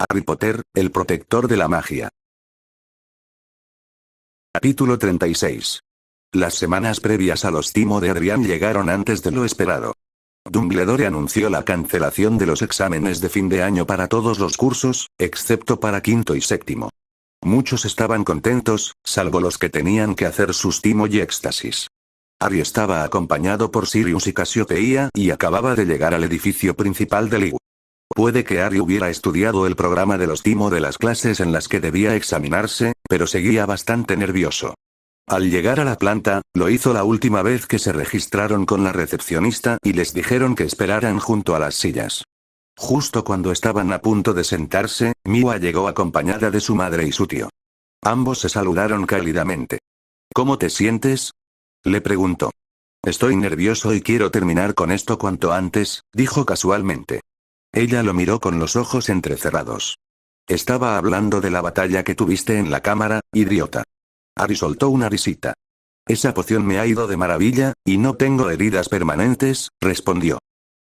Harry Potter, el protector de la magia. Capítulo 36. Las semanas previas a los timo de Adrián llegaron antes de lo esperado. Dumbledore anunció la cancelación de los exámenes de fin de año para todos los cursos, excepto para quinto y séptimo. Muchos estaban contentos, salvo los que tenían que hacer sus timo y éxtasis. Harry estaba acompañado por Sirius y Casiopeia y acababa de llegar al edificio principal del IU. Puede que Harry hubiera estudiado el programa de los timo de las clases en las que debía examinarse, pero seguía bastante nervioso. Al llegar a la planta, lo hizo la última vez que se registraron con la recepcionista y les dijeron que esperaran junto a las sillas. Justo cuando estaban a punto de sentarse, Miwa llegó acompañada de su madre y su tío. Ambos se saludaron cálidamente. ¿Cómo te sientes?, le preguntó. Estoy nervioso y quiero terminar con esto cuanto antes, dijo casualmente. Ella lo miró con los ojos entrecerrados. Estaba hablando de la batalla que tuviste en la cámara, idiota. Harry soltó una risita. Esa poción me ha ido de maravilla, y no tengo heridas permanentes, respondió.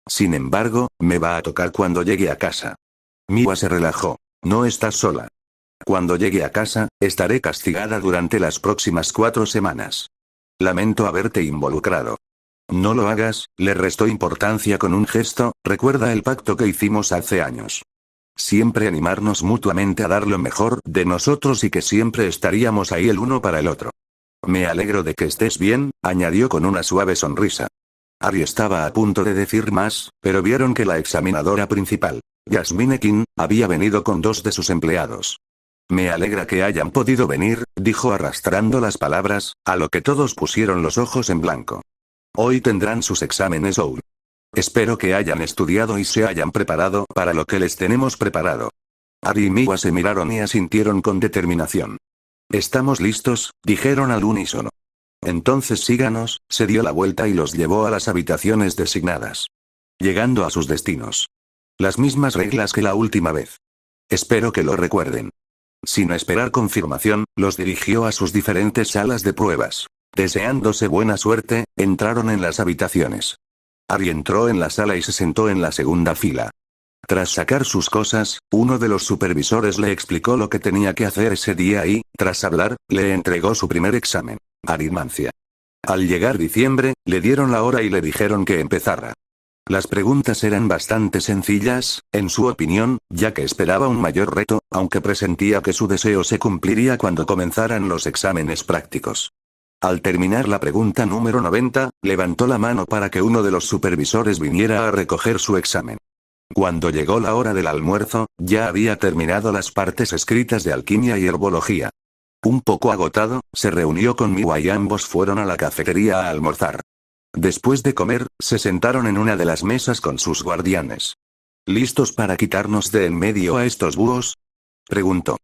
Sin embargo, me va a tocar cuando llegue a casa. Miwa se relajó. No estás sola. Cuando llegue a casa, estaré castigada durante las próximas 4 semanas. Lamento haberte involucrado. No lo hagas, le restó importancia con un gesto, recuerda el pacto que hicimos hace años. Siempre animarnos mutuamente a dar lo mejor de nosotros y que siempre estaríamos ahí el uno para el otro. Me alegro de que estés bien, añadió con una suave sonrisa. Harry estaba a punto de decir más, pero vieron que la examinadora principal, Jasmine King, había venido con 2 de sus empleados. Me alegra que hayan podido venir, dijo arrastrando las palabras, a lo que todos pusieron los ojos en blanco. Hoy tendrán sus exámenes OUL. Espero que hayan estudiado y se hayan preparado para lo que les tenemos preparado. Harry y Miwa se miraron y asintieron con determinación. Estamos listos, dijeron al unísono. Entonces síganos, se dio la vuelta y los llevó a las habitaciones designadas. Llegando a sus destinos. Las mismas reglas que la última vez. Espero que lo recuerden. Sin esperar confirmación, los dirigió a sus diferentes salas de pruebas. Deseándose buena suerte, entraron en las habitaciones. Harry entró en la sala y se sentó en la segunda fila. Tras sacar sus cosas, uno de los supervisores le explicó lo que tenía que hacer ese día y, tras hablar, le entregó su primer examen, aritmancia. Al llegar diciembre, le dieron la hora y le dijeron que empezara. Las preguntas eran bastante sencillas, en su opinión, ya que esperaba un mayor reto, aunque presentía que su deseo se cumpliría cuando comenzaran los exámenes prácticos. Al terminar la pregunta número 90, levantó la mano para que uno de los supervisores viniera a recoger su examen. Cuando llegó la hora del almuerzo, ya había terminado las partes escritas de alquimia y herbología. Un poco agotado, se reunió con Miwa y ambos fueron a la cafetería a almorzar. Después de comer, se sentaron en una de las mesas con sus guardianes. ¿Listos para quitarnos de en medio a estos búhos?, preguntó.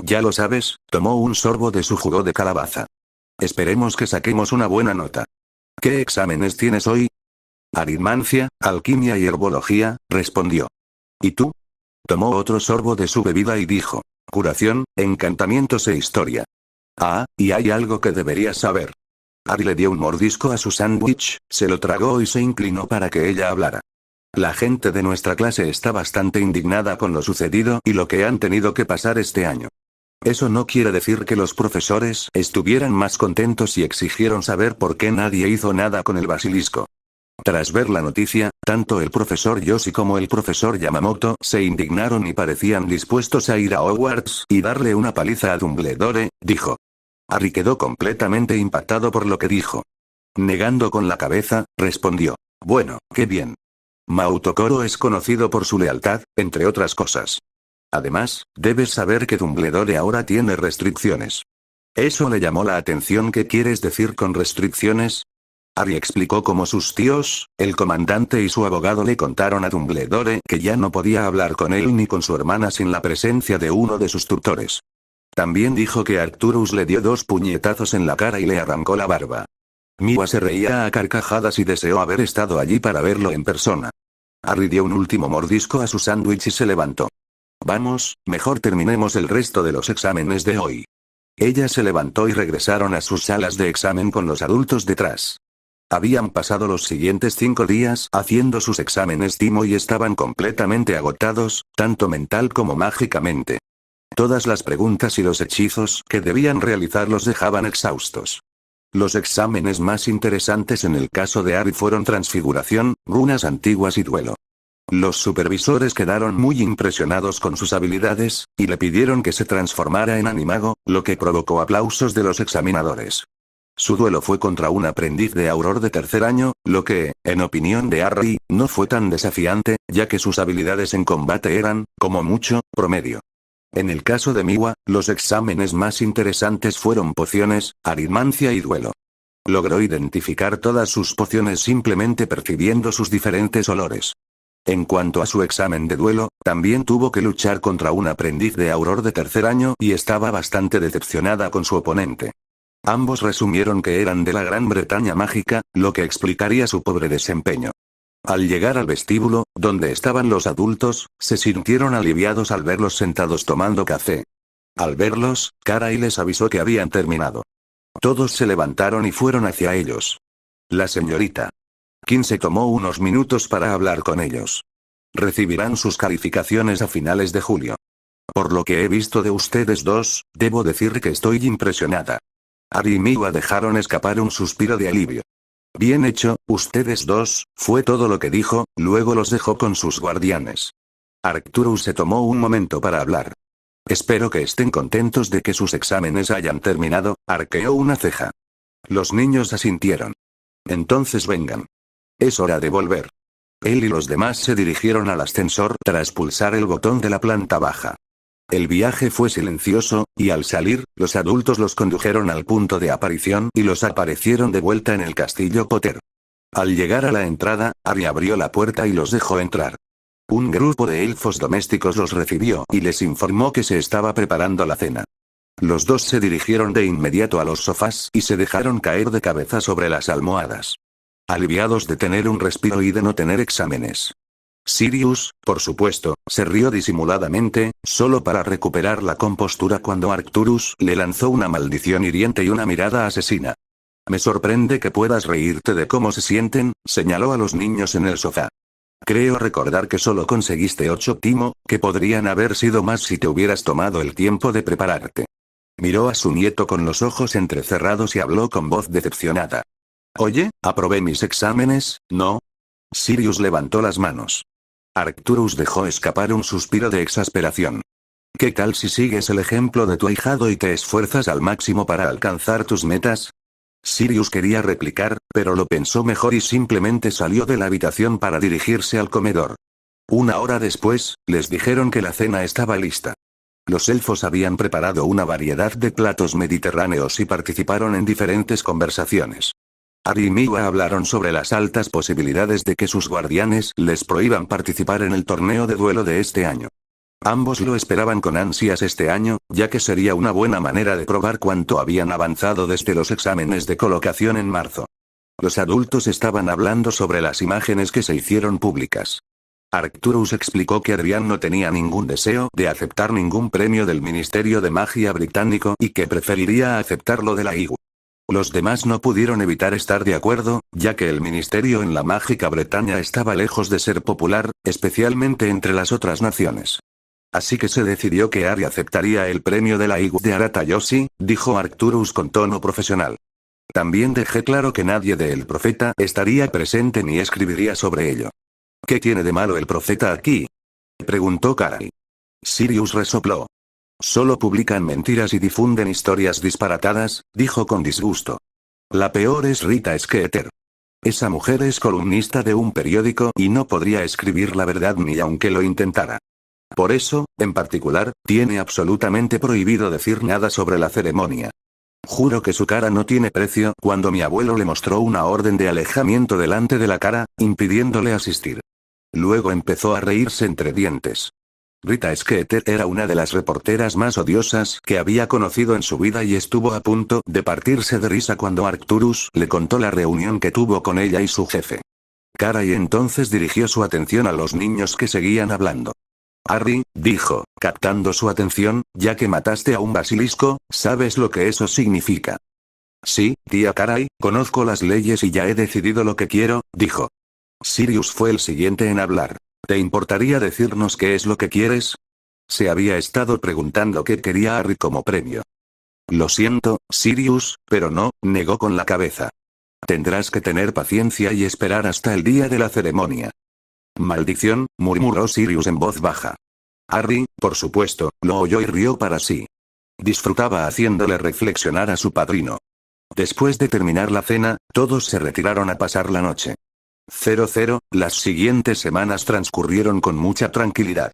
Ya lo sabes, tomó un sorbo de su jugo de calabaza. Esperemos que saquemos una buena nota. ¿Qué exámenes tienes hoy? Aritmancia, alquimia y herbología, respondió. ¿Y tú? Tomó otro sorbo de su bebida y dijo. Curación, encantamientos e historia. Ah, y hay algo que deberías saber. Harry le dio un mordisco a su sándwich, se lo tragó y se inclinó para que ella hablara. La gente de nuestra clase está bastante indignada con lo sucedido y lo que han tenido que pasar este año. Eso no quiere decir que los profesores estuvieran más contentos y exigieron saber por qué nadie hizo nada con el basilisco. Tras ver la noticia, tanto el profesor Yoshi como el profesor Yamamoto se indignaron y parecían dispuestos a ir a Hogwarts y darle una paliza a Dumbledore, dijo. Harry quedó completamente impactado por lo que dijo. Negando con la cabeza, respondió. Bueno, qué bien. Mautokoro es conocido por su lealtad, entre otras cosas. Además, debes saber que Dumbledore ahora tiene restricciones. ¿Eso le llamó la atención? ¿Qué quieres decir con restricciones? Harry explicó cómo sus tíos, el comandante y su abogado le contaron a Dumbledore que ya no podía hablar con él ni con su hermana sin la presencia de uno de sus tutores. También dijo que Arcturus le dio 2 puñetazos en la cara y le arrancó la barba. Miwa se reía a carcajadas y deseó haber estado allí para verlo en persona. Harry dio un último mordisco a su sándwich y se levantó. Vamos, mejor terminemos el resto de los exámenes de hoy. Ella se levantó y regresaron a sus salas de examen con los adultos detrás. Habían pasado los siguientes 5 días haciendo sus exámenes Timo y estaban completamente agotados, tanto mental como mágicamente. Todas las preguntas y los hechizos que debían realizar los dejaban exhaustos. Los exámenes más interesantes en el caso de Ari fueron transfiguración, runas antiguas y duelo. Los supervisores quedaron muy impresionados con sus habilidades, y le pidieron que se transformara en animago, lo que provocó aplausos de los examinadores. Su duelo fue contra un aprendiz de Auror de 3er año, lo que, en opinión de Harry, no fue tan desafiante, ya que sus habilidades en combate eran, como mucho, promedio. En el caso de Miwa, los exámenes más interesantes fueron pociones, aritmancia y duelo. Logró identificar todas sus pociones simplemente percibiendo sus diferentes olores. En cuanto a su examen de duelo, también tuvo que luchar contra un aprendiz de Auror de 3er año y estaba bastante decepcionada con su oponente. Ambos resumieron que eran de la Gran Bretaña mágica, lo que explicaría su pobre desempeño. Al llegar al vestíbulo, donde estaban los adultos, se sintieron aliviados al verlos sentados tomando café. Al verlos, Caray les avisó que habían terminado. Todos se levantaron y fueron hacia ellos. La señorita Kim se tomó unos minutos para hablar con ellos. Recibirán sus calificaciones a finales de julio. Por lo que he visto de ustedes dos, debo decir que estoy impresionada. Ari y Miwa dejaron escapar un suspiro de alivio. Bien hecho, ustedes dos, fue todo lo que dijo, luego los dejó con sus guardianes. Arcturus se tomó un momento para hablar. Espero que estén contentos de que sus exámenes hayan terminado, arqueó una ceja. Los niños asintieron. Entonces vengan. Es hora de volver. Él y los demás se dirigieron al ascensor tras pulsar el botón de la planta baja. El viaje fue silencioso, y al salir, los adultos los condujeron al punto de aparición y los aparecieron de vuelta en el castillo Potter. Al llegar a la entrada, Harry abrió la puerta y los dejó entrar. Un grupo de elfos domésticos los recibió y les informó que se estaba preparando la cena. Los dos se dirigieron de inmediato a los sofás y se dejaron caer de cabeza sobre las almohadas. Aliviados de tener un respiro y de no tener exámenes. Sirius, por supuesto, se rió disimuladamente, solo para recuperar la compostura cuando Arcturus le lanzó una maldición hiriente y una mirada asesina. Me sorprende que puedas reírte de cómo se sienten, señaló a los niños en el sofá. Creo recordar que solo conseguiste 8 Timo, que podrían haber sido más si te hubieras tomado el tiempo de prepararte. Miró a su nieto con los ojos entrecerrados y habló con voz decepcionada. Oye, ¿aprobé mis exámenes, no? Sirius levantó las manos. Arcturus dejó escapar un suspiro de exasperación. ¿Qué tal si sigues el ejemplo de tu ahijado y te esfuerzas al máximo para alcanzar tus metas? Sirius quería replicar, pero lo pensó mejor y simplemente salió de la habitación para dirigirse al comedor. Una hora después, les dijeron que la cena estaba lista. Los elfos habían preparado una variedad de platos mediterráneos y participaron en diferentes conversaciones. Harry y Miwa hablaron sobre las altas posibilidades de que sus guardianes les prohíban participar en el torneo de duelo de este año. Ambos lo esperaban con ansias este año, ya que sería una buena manera de probar cuánto habían avanzado desde los exámenes de colocación en marzo. Los adultos estaban hablando sobre las imágenes que se hicieron públicas. Arcturus explicó que Adrian no tenía ningún deseo de aceptar ningún premio del Ministerio de Magia británico y que preferiría aceptarlo de la IGU. Los demás no pudieron evitar estar de acuerdo, ya que el ministerio en la mágica Bretaña estaba lejos de ser popular, especialmente entre las otras naciones. Así que se decidió que Harry aceptaría el premio de la IGU de Aratayoshi, dijo Arcturus con tono profesional. También dejé claro que nadie de El Profeta estaría presente ni escribiría sobre ello. ¿Qué tiene de malo el Profeta aquí?, preguntó Caray. Sirius resopló. Solo publican mentiras y difunden historias disparatadas, dijo con disgusto. La peor es Rita Skeeter. Esa mujer es columnista de un periódico y no podría escribir la verdad ni aunque lo intentara. Por eso, en particular, tiene absolutamente prohibido decir nada sobre la ceremonia. Juro que su cara no tiene precio cuando mi abuelo le mostró una orden de alejamiento delante de la cara, impidiéndole asistir. Luego empezó a reírse entre dientes. Rita Skeeter era una de las reporteras más odiosas que había conocido en su vida y estuvo a punto de partirse de risa cuando Arcturus le contó la reunión que tuvo con ella y su jefe. Caray entonces dirigió su atención a los niños que seguían hablando. Harry, dijo, captando su atención, ya que mataste a un basilisco, ¿sabes lo que eso significa? Sí, tía Caray, conozco las leyes y ya he decidido lo que quiero, dijo. Sirius fue el siguiente en hablar. ¿Te importaría decirnos qué es lo que quieres? Se había estado preguntando qué quería Harry como premio. Lo siento, Sirius, pero no, negó con la cabeza. Tendrás que tener paciencia y esperar hasta el día de la ceremonia. Maldición, murmuró Sirius en voz baja. Harry, por supuesto, lo oyó y rió para sí. Disfrutaba haciéndole reflexionar a su padrino. Después de terminar la cena, todos se retiraron a pasar la noche. 00, las siguientes semanas transcurrieron con mucha tranquilidad.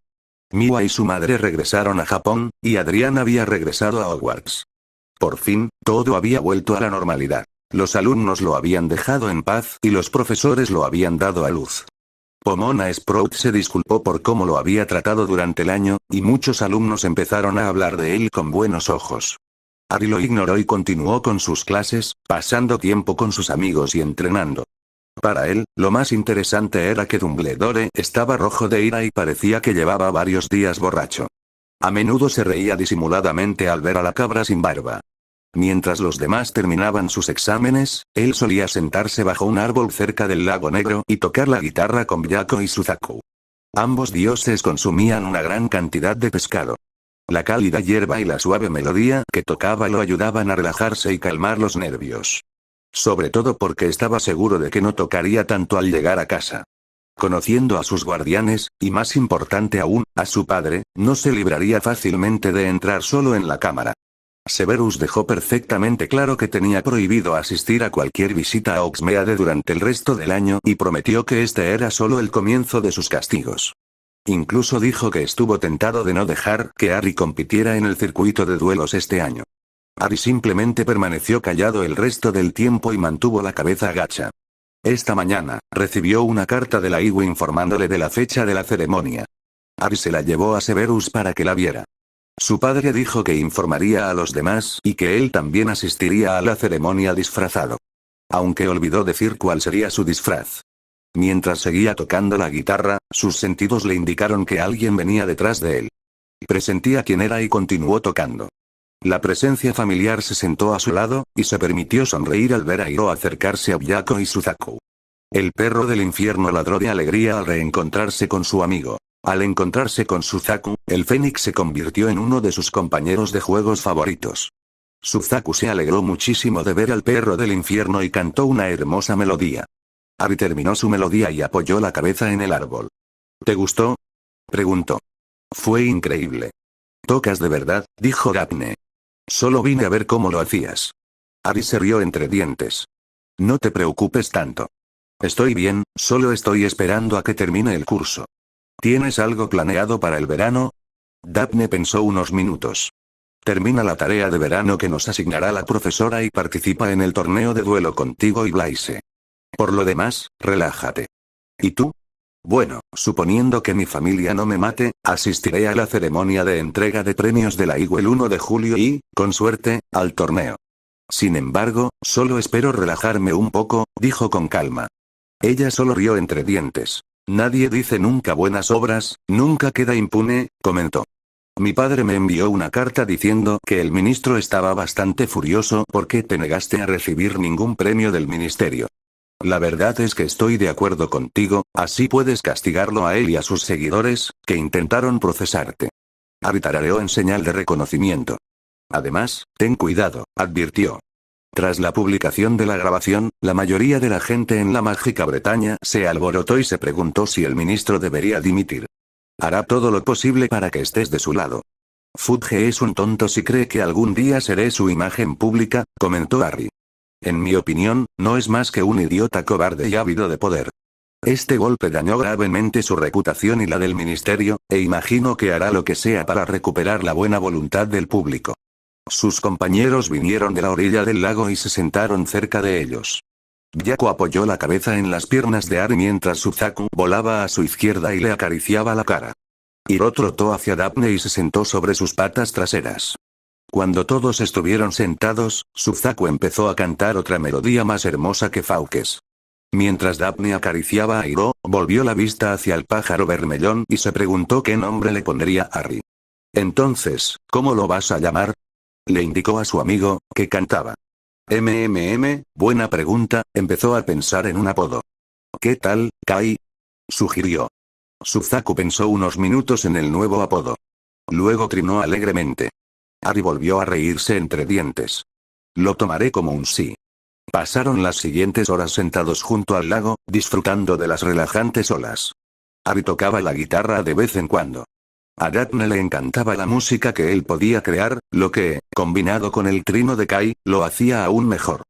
Miwa y su madre regresaron a Japón, y Adrián había regresado a Hogwarts. Por fin, todo había vuelto a la normalidad. Los alumnos lo habían dejado en paz y los profesores lo habían dado a luz. Pomona Sprout se disculpó por cómo lo había tratado durante el año, y muchos alumnos empezaron a hablar de él con buenos ojos. Harry lo ignoró y continuó con sus clases, pasando tiempo con sus amigos y entrenando. Para él, lo más interesante era que Dumbledore estaba rojo de ira y parecía que llevaba varios días borracho. A menudo se reía disimuladamente al ver a la cabra sin barba. Mientras los demás terminaban sus exámenes, él solía sentarse bajo un árbol cerca del lago Negro y tocar la guitarra con Byako y Suzaku. Ambos dioses consumían una gran cantidad de pescado. La cálida hierba y la suave melodía que tocaba lo ayudaban a relajarse y calmar los nervios. Sobre todo porque estaba seguro de que no tocaría tanto al llegar a casa. Conociendo a sus guardianes, y más importante aún, a su padre, no se libraría fácilmente de entrar solo en la cámara. Severus dejó perfectamente claro que tenía prohibido asistir a cualquier visita a Hogsmeade durante el resto del año y prometió que este era solo el comienzo de sus castigos. Incluso dijo que estuvo tentado de no dejar que Harry compitiera en el circuito de duelos este año. Harry simplemente permaneció callado el resto del tiempo y mantuvo la cabeza agacha. Esta mañana, recibió una carta de la Iwi informándole de la fecha de la ceremonia. Harry se la llevó a Severus para que la viera. Su padre dijo que informaría a los demás y que él también asistiría a la ceremonia disfrazado. Aunque olvidó decir cuál sería su disfraz. Mientras seguía tocando la guitarra, sus sentidos le indicaron que alguien venía detrás de él. Presentía quién era y continuó tocando. La presencia familiar se sentó a su lado, y se permitió sonreír al ver a Hiro acercarse a Byako y Suzaku. El perro del infierno ladró de alegría al reencontrarse con su amigo. Al encontrarse con Suzaku, el Fénix se convirtió en uno de sus compañeros de juegos favoritos. Suzaku se alegró muchísimo de ver al perro del infierno y cantó una hermosa melodía. Harry terminó su melodía y apoyó la cabeza en el árbol. ¿Te gustó?, preguntó. Fue increíble. ¿Tocas de verdad?, dijo Daphne. Solo vine a ver cómo lo hacías. Harry se rió entre dientes. No te preocupes tanto. Estoy bien, solo estoy esperando a que termine el curso. ¿Tienes algo planeado para el verano? Daphne pensó unos minutos. Termina la tarea de verano que nos asignará la profesora y participa en el torneo de duelo contigo y Blaise. Por lo demás, relájate. ¿Y tú? Bueno, suponiendo que mi familia no me mate, asistiré a la ceremonia de entrega de premios de la IGUE el 1 de julio y, con suerte, al torneo. Sin embargo, solo espero relajarme un poco, dijo con calma. Ella solo rió entre dientes. Nadie dice nunca buenas obras, nunca queda impune, comentó. Mi padre me envió una carta diciendo que el ministro estaba bastante furioso porque te negaste a recibir ningún premio del ministerio. La verdad es que estoy de acuerdo contigo, así puedes castigarlo a él y a sus seguidores, que intentaron procesarte. Harry tarareó en señal de reconocimiento. Además, ten cuidado, advirtió. Tras la publicación de la grabación, la mayoría de la gente en la mágica Bretaña se alborotó y se preguntó si el ministro debería dimitir. Hará todo lo posible para que estés de su lado. Fudge es un tonto si cree que algún día seré su imagen pública, comentó Harry. En mi opinión, no es más que un idiota cobarde y ávido de poder. Este golpe dañó gravemente su reputación y la del ministerio, e imagino que hará lo que sea para recuperar la buena voluntad del público. Sus compañeros vinieron de la orilla del lago y se sentaron cerca de ellos. Byako apoyó la cabeza en las piernas de Harry mientras Suzaku volaba a su izquierda y le acariciaba la cara. Hiro trotó hacia Daphne y se sentó sobre sus patas traseras. Cuando todos estuvieron sentados, Suzaku empezó a cantar otra melodía más hermosa que Fawkes. Mientras Daphne acariciaba a Hiro, volvió la vista hacia el pájaro vermellón y se preguntó qué nombre le pondría a Harry. Entonces, ¿cómo lo vas a llamar?, le indicó a su amigo, que cantaba. Buena pregunta, empezó a pensar en un apodo. ¿Qué tal, Kai? Sugirió. Suzaku pensó unos minutos en el nuevo apodo. Luego trinó alegremente. Ari volvió a reírse entre dientes. Lo tomaré como un sí. Pasaron las siguientes horas sentados junto al lago, disfrutando de las relajantes olas. Ari tocaba la guitarra de vez en cuando. A Daphne le encantaba la música que él podía crear, lo que, combinado con el trino de Kai, lo hacía aún mejor.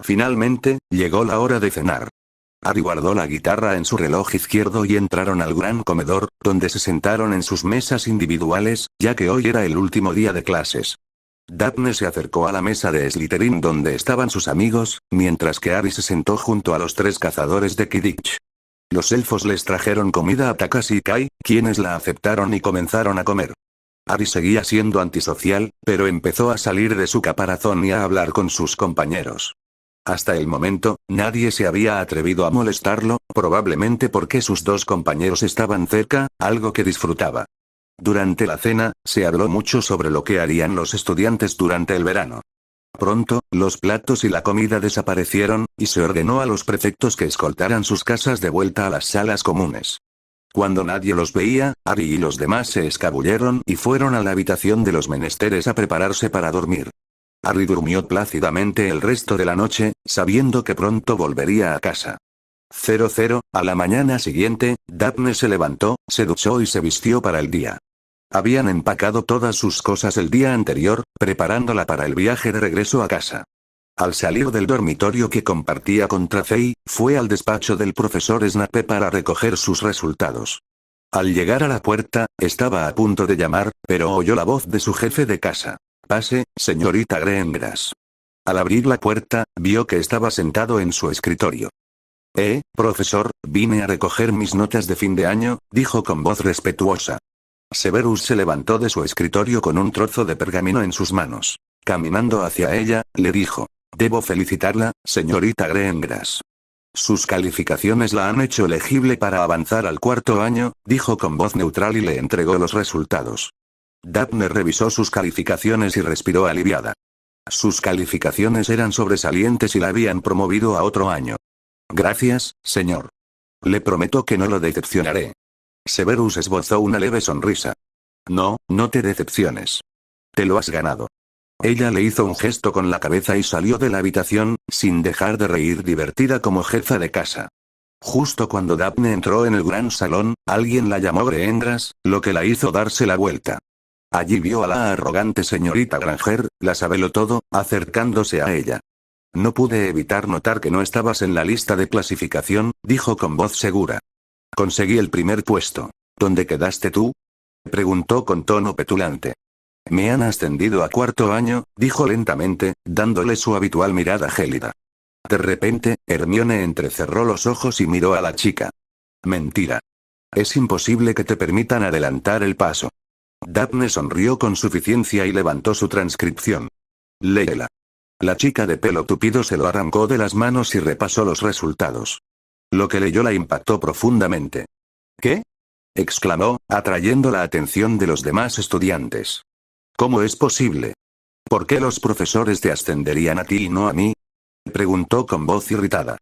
Finalmente, llegó la hora de cenar. Ari guardó la guitarra en su reloj izquierdo y entraron al gran comedor, donde se sentaron en sus mesas individuales, ya que hoy era el último día de clases. Daphne se acercó a la mesa de Slytherin donde estaban sus amigos, mientras que Ari se sentó junto a los 3 cazadores de Quidditch. Los elfos les trajeron comida a Takashi y Kai, quienes la aceptaron y comenzaron a comer. Ari seguía siendo antisocial, pero empezó a salir de su caparazón y a hablar con sus compañeros. Hasta el momento, nadie se había atrevido a molestarlo, probablemente porque sus 2 compañeros estaban cerca, algo que disfrutaba. Durante la cena, se habló mucho sobre lo que harían los estudiantes durante el verano. Pronto, los platos y la comida desaparecieron, y se ordenó a los prefectos que escoltaran sus casas de vuelta a las salas comunes. Cuando nadie los veía, Ari y los demás se escabulleron y fueron a la habitación de los menesteres a prepararse para dormir. Ari durmió plácidamente el resto de la noche, sabiendo que pronto volvería a casa. A la mañana siguiente, Daphne se levantó, se duchó y se vistió para el día. Habían empacado todas sus cosas el día anterior, preparándola para el viaje de regreso a casa. Al salir del dormitorio que compartía con Tracey, fue al despacho del profesor Snape para recoger sus resultados. Al llegar a la puerta, estaba a punto de llamar, pero oyó la voz de su jefe de casa. «Pase, señorita Greengrass». Al abrir la puerta, vio que estaba sentado en su escritorio. Profesor, vine a recoger mis notas de fin de año», dijo con voz respetuosa. Severus se levantó de su escritorio con un trozo de pergamino en sus manos. Caminando hacia ella, le dijo: «Debo felicitarla, señorita Greengrass. Sus calificaciones la han hecho elegible para avanzar al 4º año», dijo con voz neutral y le entregó los resultados. Daphne revisó sus calificaciones y respiró aliviada. Sus calificaciones eran sobresalientes y la habían promovido a otro año. «Gracias, señor. Le prometo que no lo decepcionaré». Severus esbozó una leve sonrisa. «No, no te decepciones. Te lo has ganado». Ella le hizo un gesto con la cabeza y salió de la habitación, sin dejar de reír divertida como jefa de casa. Justo cuando Daphne entró en el gran salón, alguien la llamó Greengrass, lo que la hizo darse la vuelta. Allí vio a la arrogante señorita Granger, la sabelotodo, acercándose a ella. «No pude evitar notar que no estabas en la lista de clasificación», dijo con voz segura. «Conseguí el primer puesto. ¿Dónde quedaste tú?», preguntó con tono petulante. «Me han ascendido a 4º año», dijo lentamente, dándole su habitual mirada gélida. De repente, Hermione entrecerró los ojos y miró a la chica. «Mentira. Es imposible que te permitan adelantar el paso». Daphne sonrió con suficiencia y levantó su transcripción. «Léela». La chica de pelo tupido se lo arrancó de las manos y repasó los resultados. Lo que leyó la impactó profundamente. «¿Qué?», exclamó, atrayendo la atención de los demás estudiantes. «¿Cómo es posible? ¿Por qué los profesores te ascenderían a ti y no a mí?», preguntó con voz irritada.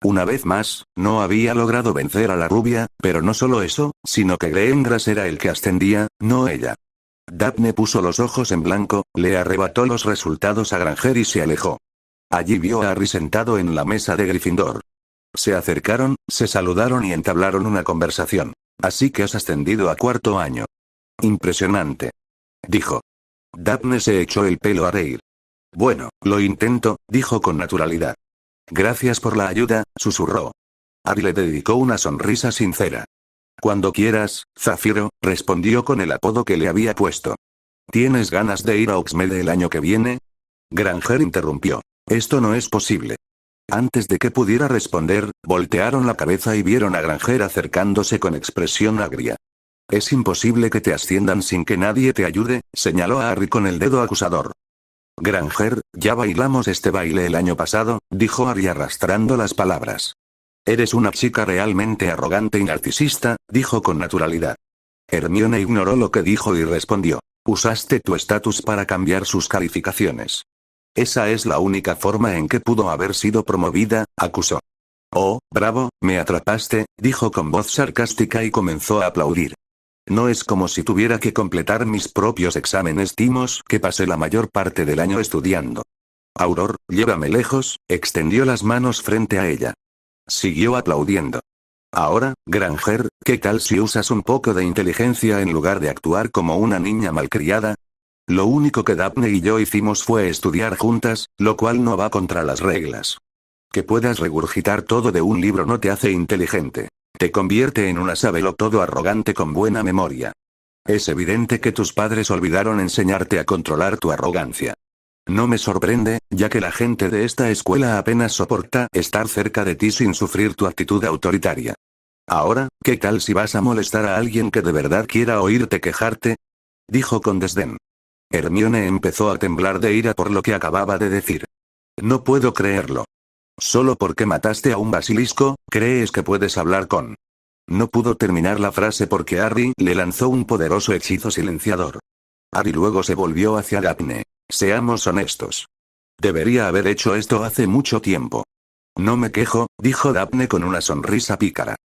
Una vez más, no había logrado vencer a la rubia, pero no solo eso, sino que Greengrass era el que ascendía, no ella. Daphne puso los ojos en blanco, le arrebató los resultados a Granger y se alejó. Allí vio a Harry sentado en la mesa de Gryffindor. Se acercaron, se saludaron y entablaron una conversación. «Así que has ascendido a 4º año. Impresionante», dijo. Daphne se echó el pelo a reír. «Bueno, lo intento», dijo con naturalidad. «Gracias por la ayuda», susurró. Harry le dedicó una sonrisa sincera. «Cuando quieras, Zafiro», respondió con el apodo que le había puesto. «¿Tienes ganas de ir a Hogsmeade el año que viene?», Granger interrumpió. «Esto no es posible». Antes de que pudiera responder, voltearon la cabeza y vieron a Granger acercándose con expresión agria. «Es imposible que te asciendan sin que nadie te ayude», señaló a Harry con el dedo acusador. «Granger, ya bailamos este baile el año pasado», dijo Harry arrastrando las palabras. «Eres una chica realmente arrogante y narcisista», dijo con naturalidad. Hermione ignoró lo que dijo y respondió. «Usaste tu estatus para cambiar sus calificaciones. Esa es la única forma en que pudo haber sido promovida, acusó. Oh, bravo, me atrapaste, dijo con voz sarcástica y comenzó a aplaudir. No es como si tuviera que completar mis propios exámenes timos que pasé la mayor parte del año estudiando. Auror, llévame lejos, extendió las manos frente a ella. Siguió aplaudiendo. Ahora, Granger, ¿qué tal si usas un poco de inteligencia en lugar de actuar como una niña malcriada? Lo único que Daphne y yo hicimos fue estudiar juntas, lo cual no va contra las reglas. Que puedas regurgitar todo de un libro no te hace inteligente. Te convierte en una sabelotodo arrogante con buena memoria. Es evidente que tus padres olvidaron enseñarte a controlar tu arrogancia. No me sorprende, ya que la gente de esta escuela apenas soporta estar cerca de ti sin sufrir tu actitud autoritaria. Ahora, ¿qué tal si vas a molestar a alguien que de verdad quiera oírte quejarte? Dijo con desdén. Hermione empezó a temblar de ira por lo que acababa de decir. No puedo creerlo. Solo porque mataste a un basilisco, ¿crees que puedes hablar con? No pudo terminar la frase porque Harry le lanzó un poderoso hechizo silenciador. Harry luego se volvió hacia Daphne. Seamos honestos. Debería haber hecho esto hace mucho tiempo. No me quejo, dijo Daphne con una sonrisa pícara.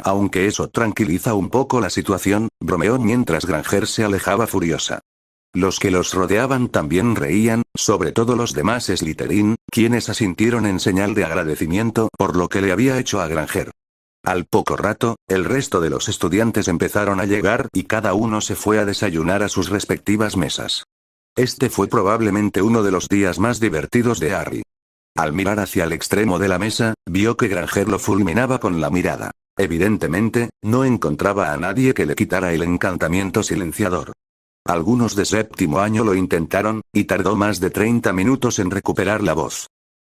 Aunque eso tranquiliza un poco la situación, bromeó mientras Granger se alejaba furiosa. Los que los rodeaban también reían, sobre todo los demás Slytherin, quienes asintieron en señal de agradecimiento por lo que le había hecho a Granger. Al poco rato, el resto de los estudiantes empezaron a llegar y cada uno se fue a desayunar a sus respectivas mesas. Este fue probablemente uno de los días más divertidos de Harry. Al mirar hacia el extremo de la mesa, vio que Granger lo fulminaba con la mirada. Evidentemente, no encontraba a nadie que le quitara el encantamiento silenciador. Algunos de séptimo año lo intentaron, y tardó más de 30 minutos en recuperar la voz.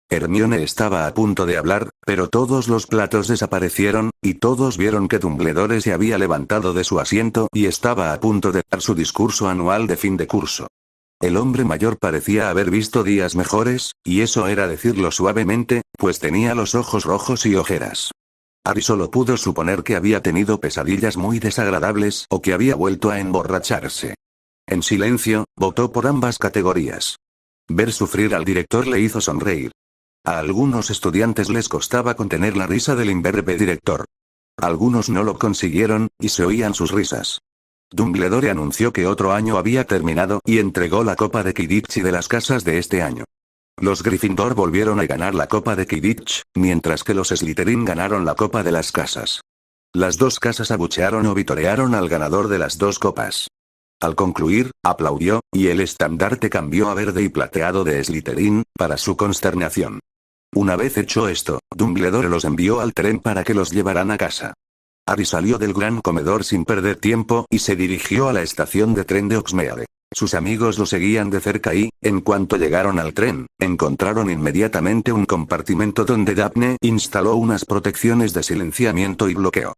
Hermione estaba a punto de hablar, pero todos los platos desaparecieron, y todos vieron que Dumbledore se había levantado de su asiento y estaba a punto de dar su discurso anual de fin de curso. El hombre mayor parecía haber visto días mejores, y eso era decirlo suavemente, pues tenía los ojos rojos y ojeras. Harry solo pudo suponer que había tenido pesadillas muy desagradables o que había vuelto a emborracharse. En silencio, votó por ambas categorías. Ver sufrir al director le hizo sonreír. A algunos estudiantes les costaba contener la risa del imberbe director. Algunos no lo consiguieron, y se oían sus risas. Dumbledore anunció que otro año había terminado y entregó la Copa de Quidditch de las casas de este año. Los Gryffindor volvieron a ganar la Copa de Quidditch, mientras que los Slytherin ganaron la Copa de las casas. Las dos casas abuchearon o vitorearon al ganador de las dos copas. Al concluir, aplaudió, y el estandarte cambió a verde y plateado de Slytherin, para su consternación. Una vez hecho esto, Dumbledore los envió al tren para que los llevaran a casa. Harry salió del gran comedor sin perder tiempo y se dirigió a la estación de tren de Hogsmeade. Sus amigos lo seguían de cerca y, en cuanto llegaron al tren, encontraron inmediatamente un compartimento donde Daphne instaló unas protecciones de silenciamiento y bloqueo.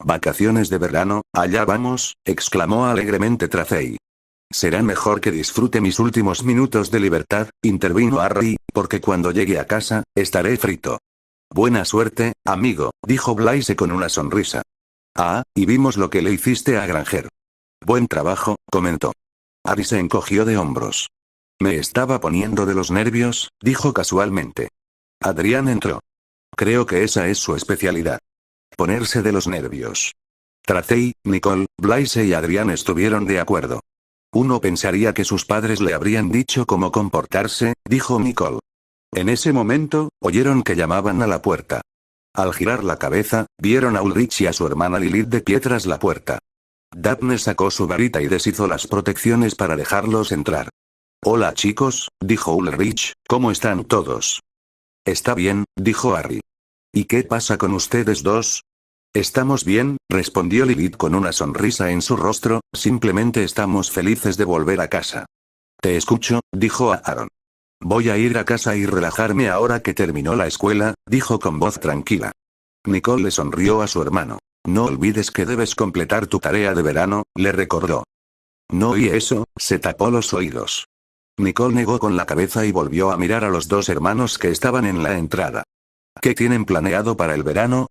«Vacaciones de verano, allá vamos», exclamó alegremente Tracey. «Será mejor que disfrute mis últimos minutos de libertad», intervino Harry, «porque cuando llegue a casa, estaré frito». «Buena suerte, amigo», dijo Blaise con una sonrisa. «Ah, y vimos lo que le hiciste a Granger». «Buen trabajo», comentó. Harry se encogió de hombros. «Me estaba poniendo de los nervios», dijo casualmente. Adrián entró. «Creo que esa es su especialidad. Ponerse de los nervios». Tracey, Nicole, Blaise y Adrián estuvieron de acuerdo. «Uno pensaría que sus padres le habrían dicho cómo comportarse», dijo Nicole. En ese momento, oyeron que llamaban a la puerta. Al girar la cabeza, vieron a Ulrich y a su hermana Lilith de pie tras la puerta. Daphne sacó su varita y deshizo las protecciones para dejarlos entrar. «Hola chicos», dijo Ulrich, «¿cómo están todos?» «Está bien», dijo Harry. «¿Y qué pasa con ustedes dos?» «Estamos bien», respondió Lilith con una sonrisa en su rostro, «simplemente estamos felices de volver a casa». «Te escucho», dijo Aaron. «Voy a ir a casa y relajarme ahora que terminó la escuela», dijo con voz tranquila. Nicole le sonrió a su hermano. «No olvides que debes completar tu tarea de verano», le recordó. «No oí eso», se tapó los oídos. Nicole negó con la cabeza y volvió a mirar a los dos hermanos que estaban en la entrada. «¿Qué tienen planeado para el verano?»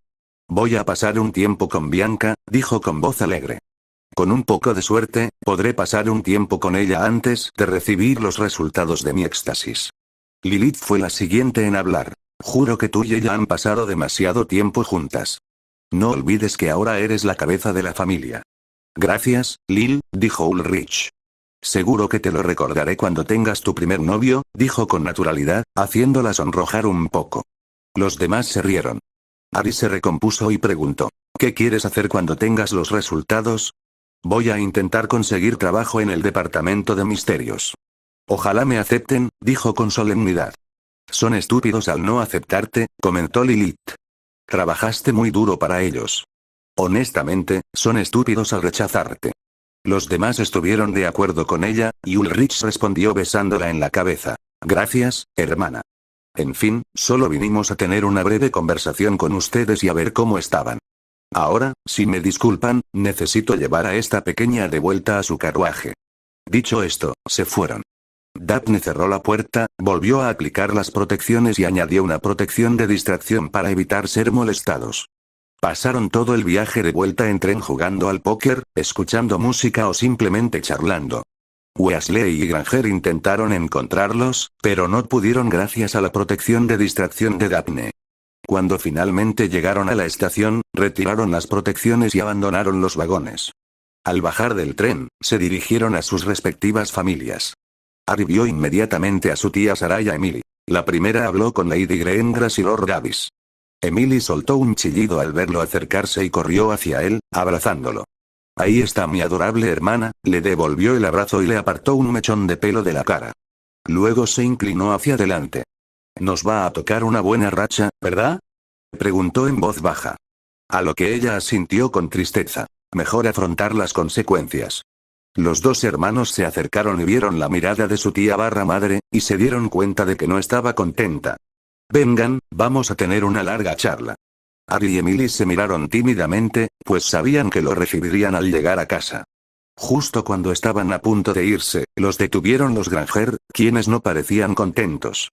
«Voy a pasar un tiempo con Bianca», dijo con voz alegre. «Con un poco de suerte, podré pasar un tiempo con ella antes de recibir los resultados de mi éxtasis». Lilith fue la siguiente en hablar. Juro que tú y ella han pasado demasiado tiempo juntas. No olvides que ahora eres la cabeza de la familia. Gracias, Lil, dijo Ulrich. Seguro que te lo recordaré cuando tengas tu primer novio, dijo con naturalidad, haciéndola sonrojar un poco. Los demás se rieron. Ari se recompuso y preguntó. ¿Qué quieres hacer cuando tengas los resultados? Voy a intentar conseguir trabajo en el departamento de misterios. Ojalá me acepten, dijo con solemnidad. Son estúpidos al no aceptarte, comentó Lilith. Trabajaste muy duro para ellos. Honestamente, son estúpidos al rechazarte. Los demás estuvieron de acuerdo con ella, y Ulrich respondió besándola en la cabeza. Gracias, hermana. En fin, solo vinimos a tener una breve conversación con ustedes y a ver cómo estaban. Ahora, si me disculpan, necesito llevar a esta pequeña de vuelta a su carruaje. Dicho esto, se fueron. Daphne cerró la puerta, volvió a aplicar las protecciones y añadió una protección de distracción para evitar ser molestados. Pasaron todo el viaje de vuelta en tren jugando al póker, escuchando música o simplemente charlando. Weasley y Granger intentaron encontrarlos, pero no pudieron gracias a la protección de distracción de Daphne. Cuando finalmente llegaron a la estación, retiraron las protecciones y abandonaron los vagones. Al bajar del tren, se dirigieron a sus respectivas familias. Harry vio inmediatamente a su tía Sarah y a Emily. La primera habló con Lady Greengrass y Lord Davis. Emily soltó un chillido al verlo acercarse y corrió hacia él, abrazándolo. Ahí está mi adorable hermana, le devolvió el abrazo y le apartó un mechón de pelo de la cara. Luego se inclinó hacia adelante. Nos va a tocar una buena racha, ¿verdad? Preguntó en voz baja. A lo que ella asintió con tristeza. Mejor afrontar las consecuencias. Los dos hermanos se acercaron y vieron la mirada de su tía madre, y se dieron cuenta de que no estaba contenta. Vengan, vamos a tener una larga charla. Harry y Emily se miraron tímidamente, pues sabían que lo recibirían al llegar a casa. Justo cuando estaban a punto de irse, los detuvieron los Granger, quienes no parecían contentos.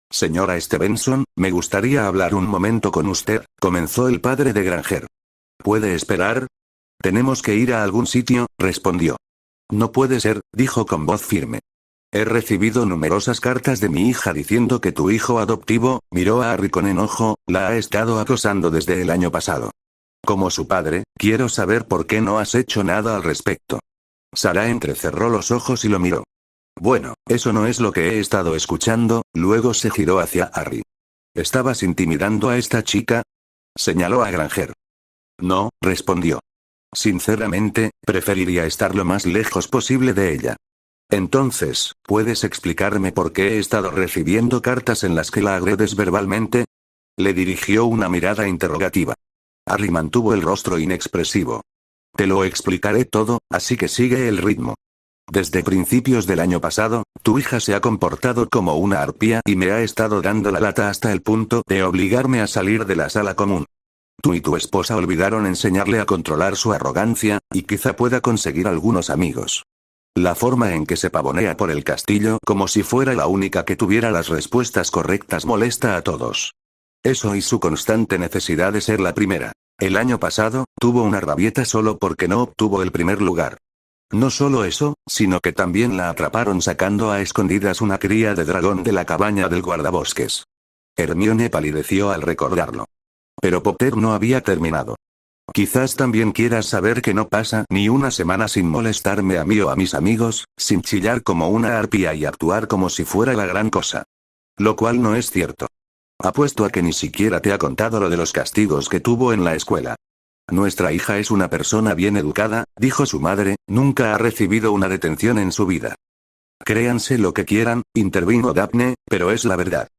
Señora Stevenson, me gustaría hablar un momento con usted, comenzó el padre de Granger. ¿Puede esperar? Tenemos que ir a algún sitio, respondió. No puede ser, dijo con voz firme. He recibido numerosas cartas de mi hija diciendo que tu hijo adoptivo, miró a Harry con enojo, la ha estado acosando desde el año pasado. Como su padre, quiero saber por qué no has hecho nada al respecto. Sarah entrecerró los ojos y lo miró. Bueno, eso no es lo que he estado escuchando, luego se giró hacia Harry. ¿Estabas intimidando a esta chica? Señaló a Granger. No, respondió. Sinceramente, preferiría estar lo más lejos posible de ella. Entonces, ¿puedes explicarme por qué he estado recibiendo cartas en las que la agredes verbalmente? Le dirigió una mirada interrogativa. Harry mantuvo el rostro inexpresivo. Te lo explicaré todo, así que sigue el ritmo. Desde principios del año pasado, tu hija se ha comportado como una arpía y me ha estado dando la lata hasta el punto de obligarme a salir de la sala común. Tú y tu esposa olvidaron enseñarle a controlar su arrogancia, y quizá pueda conseguir algunos amigos. La forma en que se pavonea por el castillo como si fuera la única que tuviera las respuestas correctas molesta a todos. Eso y su constante necesidad de ser la primera. El año pasado, tuvo una rabieta solo porque no obtuvo el primer lugar. No solo eso, sino que también la atraparon sacando a escondidas una cría de dragón de la cabaña del guardabosques. Hermione palideció al recordarlo. Pero Potter no había terminado. Quizás también quieras saber que no pasa ni una semana sin molestarme a mí o a mis amigos, sin chillar como una arpía y actuar como si fuera la gran cosa. Lo cual no es cierto. Apuesto a que ni siquiera te ha contado lo de los castigos que tuvo en la escuela. Nuestra hija es una persona bien educada, dijo su madre, nunca ha recibido una detención en su vida. Créanse lo que quieran, intervino Daphne, pero es la verdad.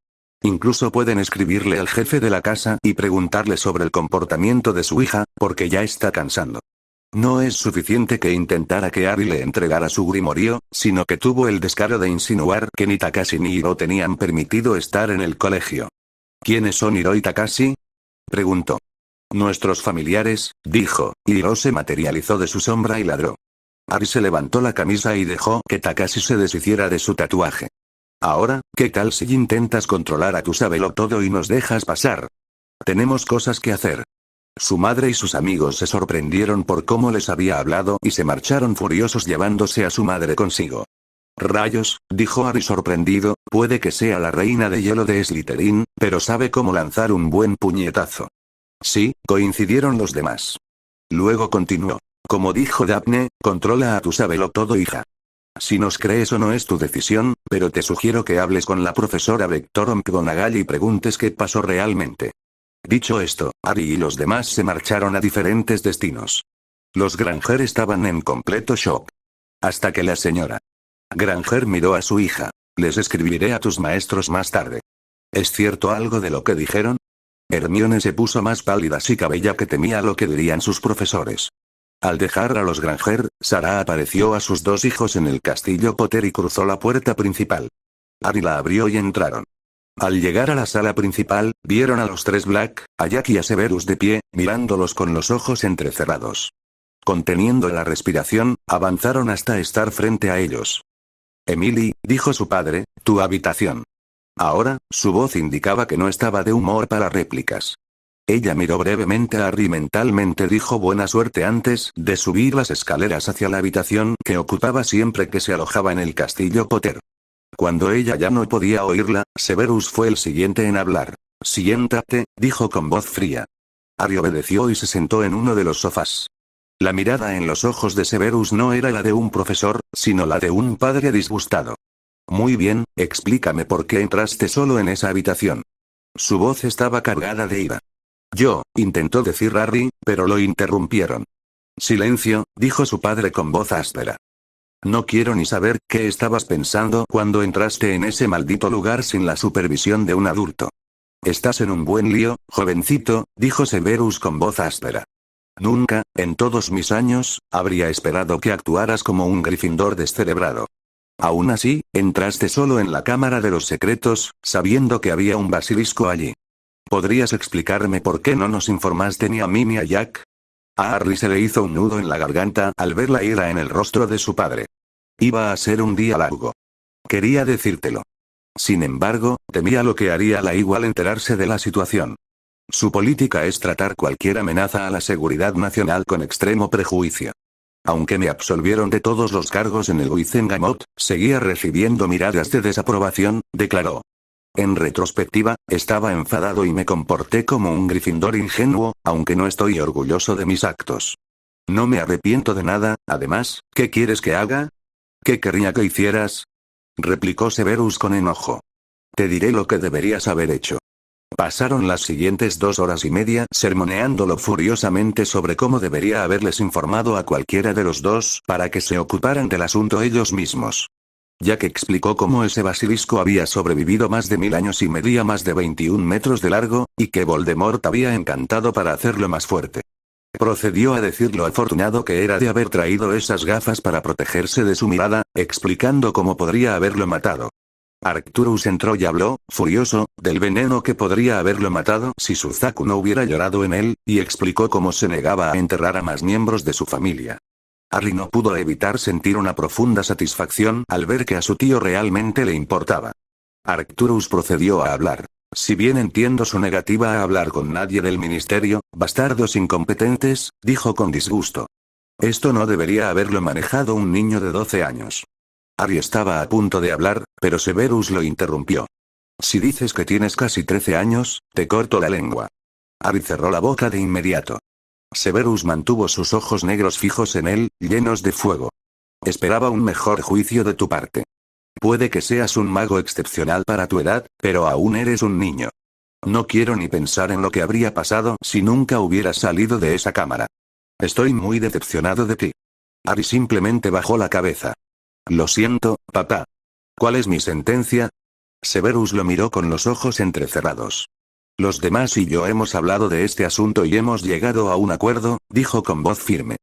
Incluso pueden escribirle al jefe de la casa y preguntarle sobre el comportamiento de su hija, porque ya está cansando. No es suficiente que intentara que Harry le entregara su grimorio, sino que tuvo el descaro de insinuar que ni Takashi ni Hiro tenían permitido estar en el colegio. ¿Quiénes son Hiro y Takashi? Preguntó. Nuestros familiares, dijo, y Hiro se materializó de su sombra y ladró. Harry se levantó la camisa y dejó que Takashi se deshiciera de su tatuaje. Ahora, ¿qué tal si intentas controlar a tu sabelotodo y nos dejas pasar? Tenemos cosas que hacer. Su madre y sus amigos se sorprendieron por cómo les había hablado y se marcharon furiosos llevándose a su madre consigo. Rayos, dijo Harry sorprendido, puede que sea la reina de hielo de Slytherin, pero sabe cómo lanzar un buen puñetazo. Sí, coincidieron los demás. Luego continuó. Como dijo Daphne, controla a tu sabelotodo hija. Si nos crees o no es tu decisión, pero te sugiero que hables con la profesora Vector McGonagall y preguntes qué pasó realmente. Dicho esto, Harry y los demás se marcharon a diferentes destinos. Los Granger estaban en completo shock. Hasta que la señora Granger miró a su hija. Les escribiré a tus maestros más tarde. ¿Es cierto algo de lo que dijeron? Hermione se puso más pálida y cabella que temía lo que dirían sus profesores. Al dejar a los Granger, Sarah apareció a sus dos hijos en el castillo Potter y cruzó la puerta principal. Harry la abrió y entraron. Al llegar a la sala principal, vieron a los tres Black, a Jack y a Severus de pie, mirándolos con los ojos entrecerrados. Conteniendo la respiración, avanzaron hasta estar frente a ellos. Emily, dijo su padre, tu habitación. Ahora, su voz indicaba que no estaba de humor para réplicas. Ella miró brevemente a Harry y mentalmente dijo buena suerte antes de subir las escaleras hacia la habitación que ocupaba siempre que se alojaba en el castillo Potter. Cuando ella ya no podía oírla, Severus fue el siguiente en hablar. Siéntate, dijo con voz fría. Harry obedeció y se sentó en uno de los sofás. La mirada en los ojos de Severus no era la de un profesor, sino la de un padre disgustado. Muy bien, explícame por qué entraste solo en esa habitación. Su voz estaba cargada de ira. Intentó decir Harry, pero lo interrumpieron. Silencio, dijo su padre con voz áspera. No quiero ni saber qué estabas pensando cuando entraste en ese maldito lugar sin la supervisión de un adulto. Estás en un buen lío, jovencito, dijo Severus con voz áspera. Nunca, en todos mis años, habría esperado que actuaras como un Gryffindor descerebrado. Aún así, entraste solo en la Cámara de los Secretos, sabiendo que había un basilisco allí. ¿Podrías explicarme por qué no nos informaste ni a mí ni a Jack? A Harry se le hizo un nudo en la garganta al ver la ira en el rostro de su padre. Iba a ser un día largo. Quería decírtelo. Sin embargo, temía lo que haría la igual enterarse de la situación. Su política es tratar cualquier amenaza a la seguridad nacional con extremo prejuicio. Aunque me absolvieron de todos los cargos en el Wizengamot, seguía recibiendo miradas de desaprobación, declaró. En retrospectiva, estaba enfadado y me comporté como un Gryffindor ingenuo, aunque no estoy orgulloso de mis actos. No me arrepiento de nada, además, ¿qué quieres que haga? ¿Qué querría que hicieras? Replicó Severus con enojo. Te diré lo que deberías haber hecho. Pasaron las siguientes 2 horas y media sermoneándolo furiosamente sobre cómo debería haberles informado a cualquiera de los dos para que se ocuparan del asunto ellos mismos. Jack explicó cómo ese basilisco había sobrevivido más de 1000 años y medía más de 21 metros de largo, y que Voldemort había encantado para hacerlo más fuerte. Procedió a decir lo afortunado que era de haber traído esas gafas para protegerse de su mirada, explicando cómo podría haberlo matado. Arcturus entró y habló, furioso, del veneno que podría haberlo matado si Suzaku no hubiera llorado en él, y explicó cómo se negaba a enterrar a más miembros de su familia. Harry no pudo evitar sentir una profunda satisfacción al ver que a su tío realmente le importaba. Arcturus procedió a hablar. Si bien entiendo su negativa a hablar con nadie del ministerio, bastardos incompetentes, dijo con disgusto. Esto no debería haberlo manejado un niño de 12 años. Harry estaba a punto de hablar, pero Severus lo interrumpió. Si dices que tienes casi 13 años, te corto la lengua. Harry cerró la boca de inmediato. Severus mantuvo sus ojos negros fijos en él, llenos de fuego. Esperaba un mejor juicio de tu parte. Puede que seas un mago excepcional para tu edad, pero aún eres un niño. No quiero ni pensar en lo que habría pasado si nunca hubieras salido de esa cámara. Estoy muy decepcionado de ti. Harry simplemente bajó la cabeza. Lo siento, papá. ¿Cuál es mi sentencia? Severus lo miró con los ojos entrecerrados. Los demás y yo hemos hablado de este asunto y hemos llegado a un acuerdo, dijo con voz firme.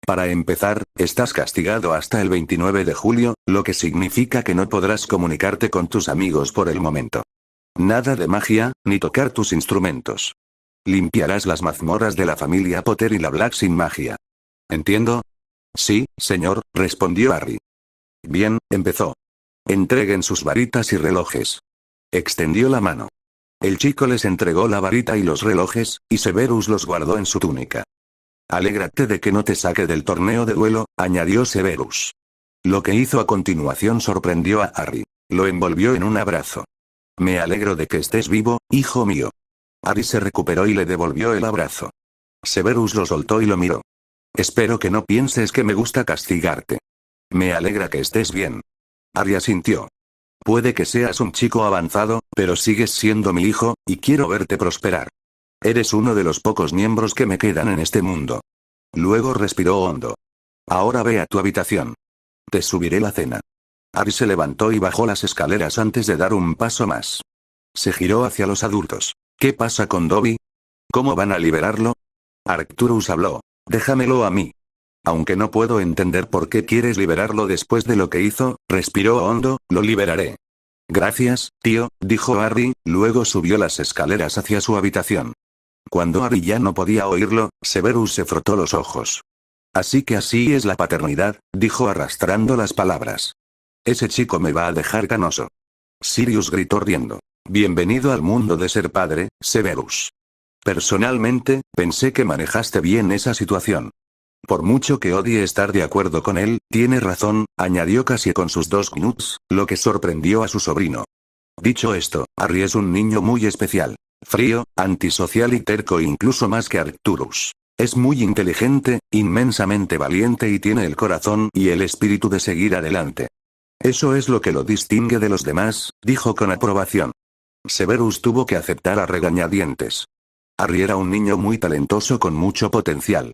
Para empezar, estás castigado hasta el 29 de julio, lo que significa que no podrás comunicarte con tus amigos por el momento. Nada de magia, ni tocar tus instrumentos. Limpiarás las mazmorras de la familia Potter y la Black sin magia. ¿Entiendo? Sí, señor, respondió Harry. Bien, empezó. Entreguen sus varitas y relojes. Extendió la mano. El chico les entregó la varita y los relojes, y Severus los guardó en su túnica. Alégrate de que no te saque del torneo de duelo, añadió Severus. Lo que hizo a continuación sorprendió a Harry. Lo envolvió en un abrazo. Me alegro de que estés vivo, hijo mío. Harry se recuperó y le devolvió el abrazo. Severus lo soltó y lo miró. Espero que no pienses que me gusta castigarte. Me alegra que estés bien. Harry asintió. Puede que seas un chico avanzado, pero sigues siendo mi hijo, y quiero verte prosperar. Eres uno de los pocos miembros que me quedan en este mundo. Luego respiró hondo. Ahora ve a tu habitación. Te subiré la cena. Harry se levantó y bajó las escaleras antes de dar un paso más. Se giró hacia los adultos. ¿Qué pasa con Dobby? ¿Cómo van a liberarlo? Arcturus habló. Déjamelo a mí. Aunque no puedo entender por qué quieres liberarlo después de lo que hizo, respiró hondo, lo liberaré. Gracias, tío, dijo Harry, luego subió las escaleras hacia su habitación. Cuando Harry ya no podía oírlo, Severus se frotó los ojos. Así que así es la paternidad, dijo arrastrando las palabras. Ese chico me va a dejar canoso. Sirius gritó riendo. Bienvenido al mundo de ser padre, Severus. Personalmente, pensé que manejaste bien esa situación. Por mucho que odie estar de acuerdo con él, tiene razón, añadió casi con sus dos knuts, lo que sorprendió a su sobrino. Dicho esto, Harry es un niño muy especial. Frío, antisocial y terco incluso más que Arcturus. Es muy inteligente, inmensamente valiente y tiene el corazón y el espíritu de seguir adelante. Eso es lo que lo distingue de los demás, dijo con aprobación. Severus tuvo que aceptar a regañadientes. Harry era un niño muy talentoso con mucho potencial.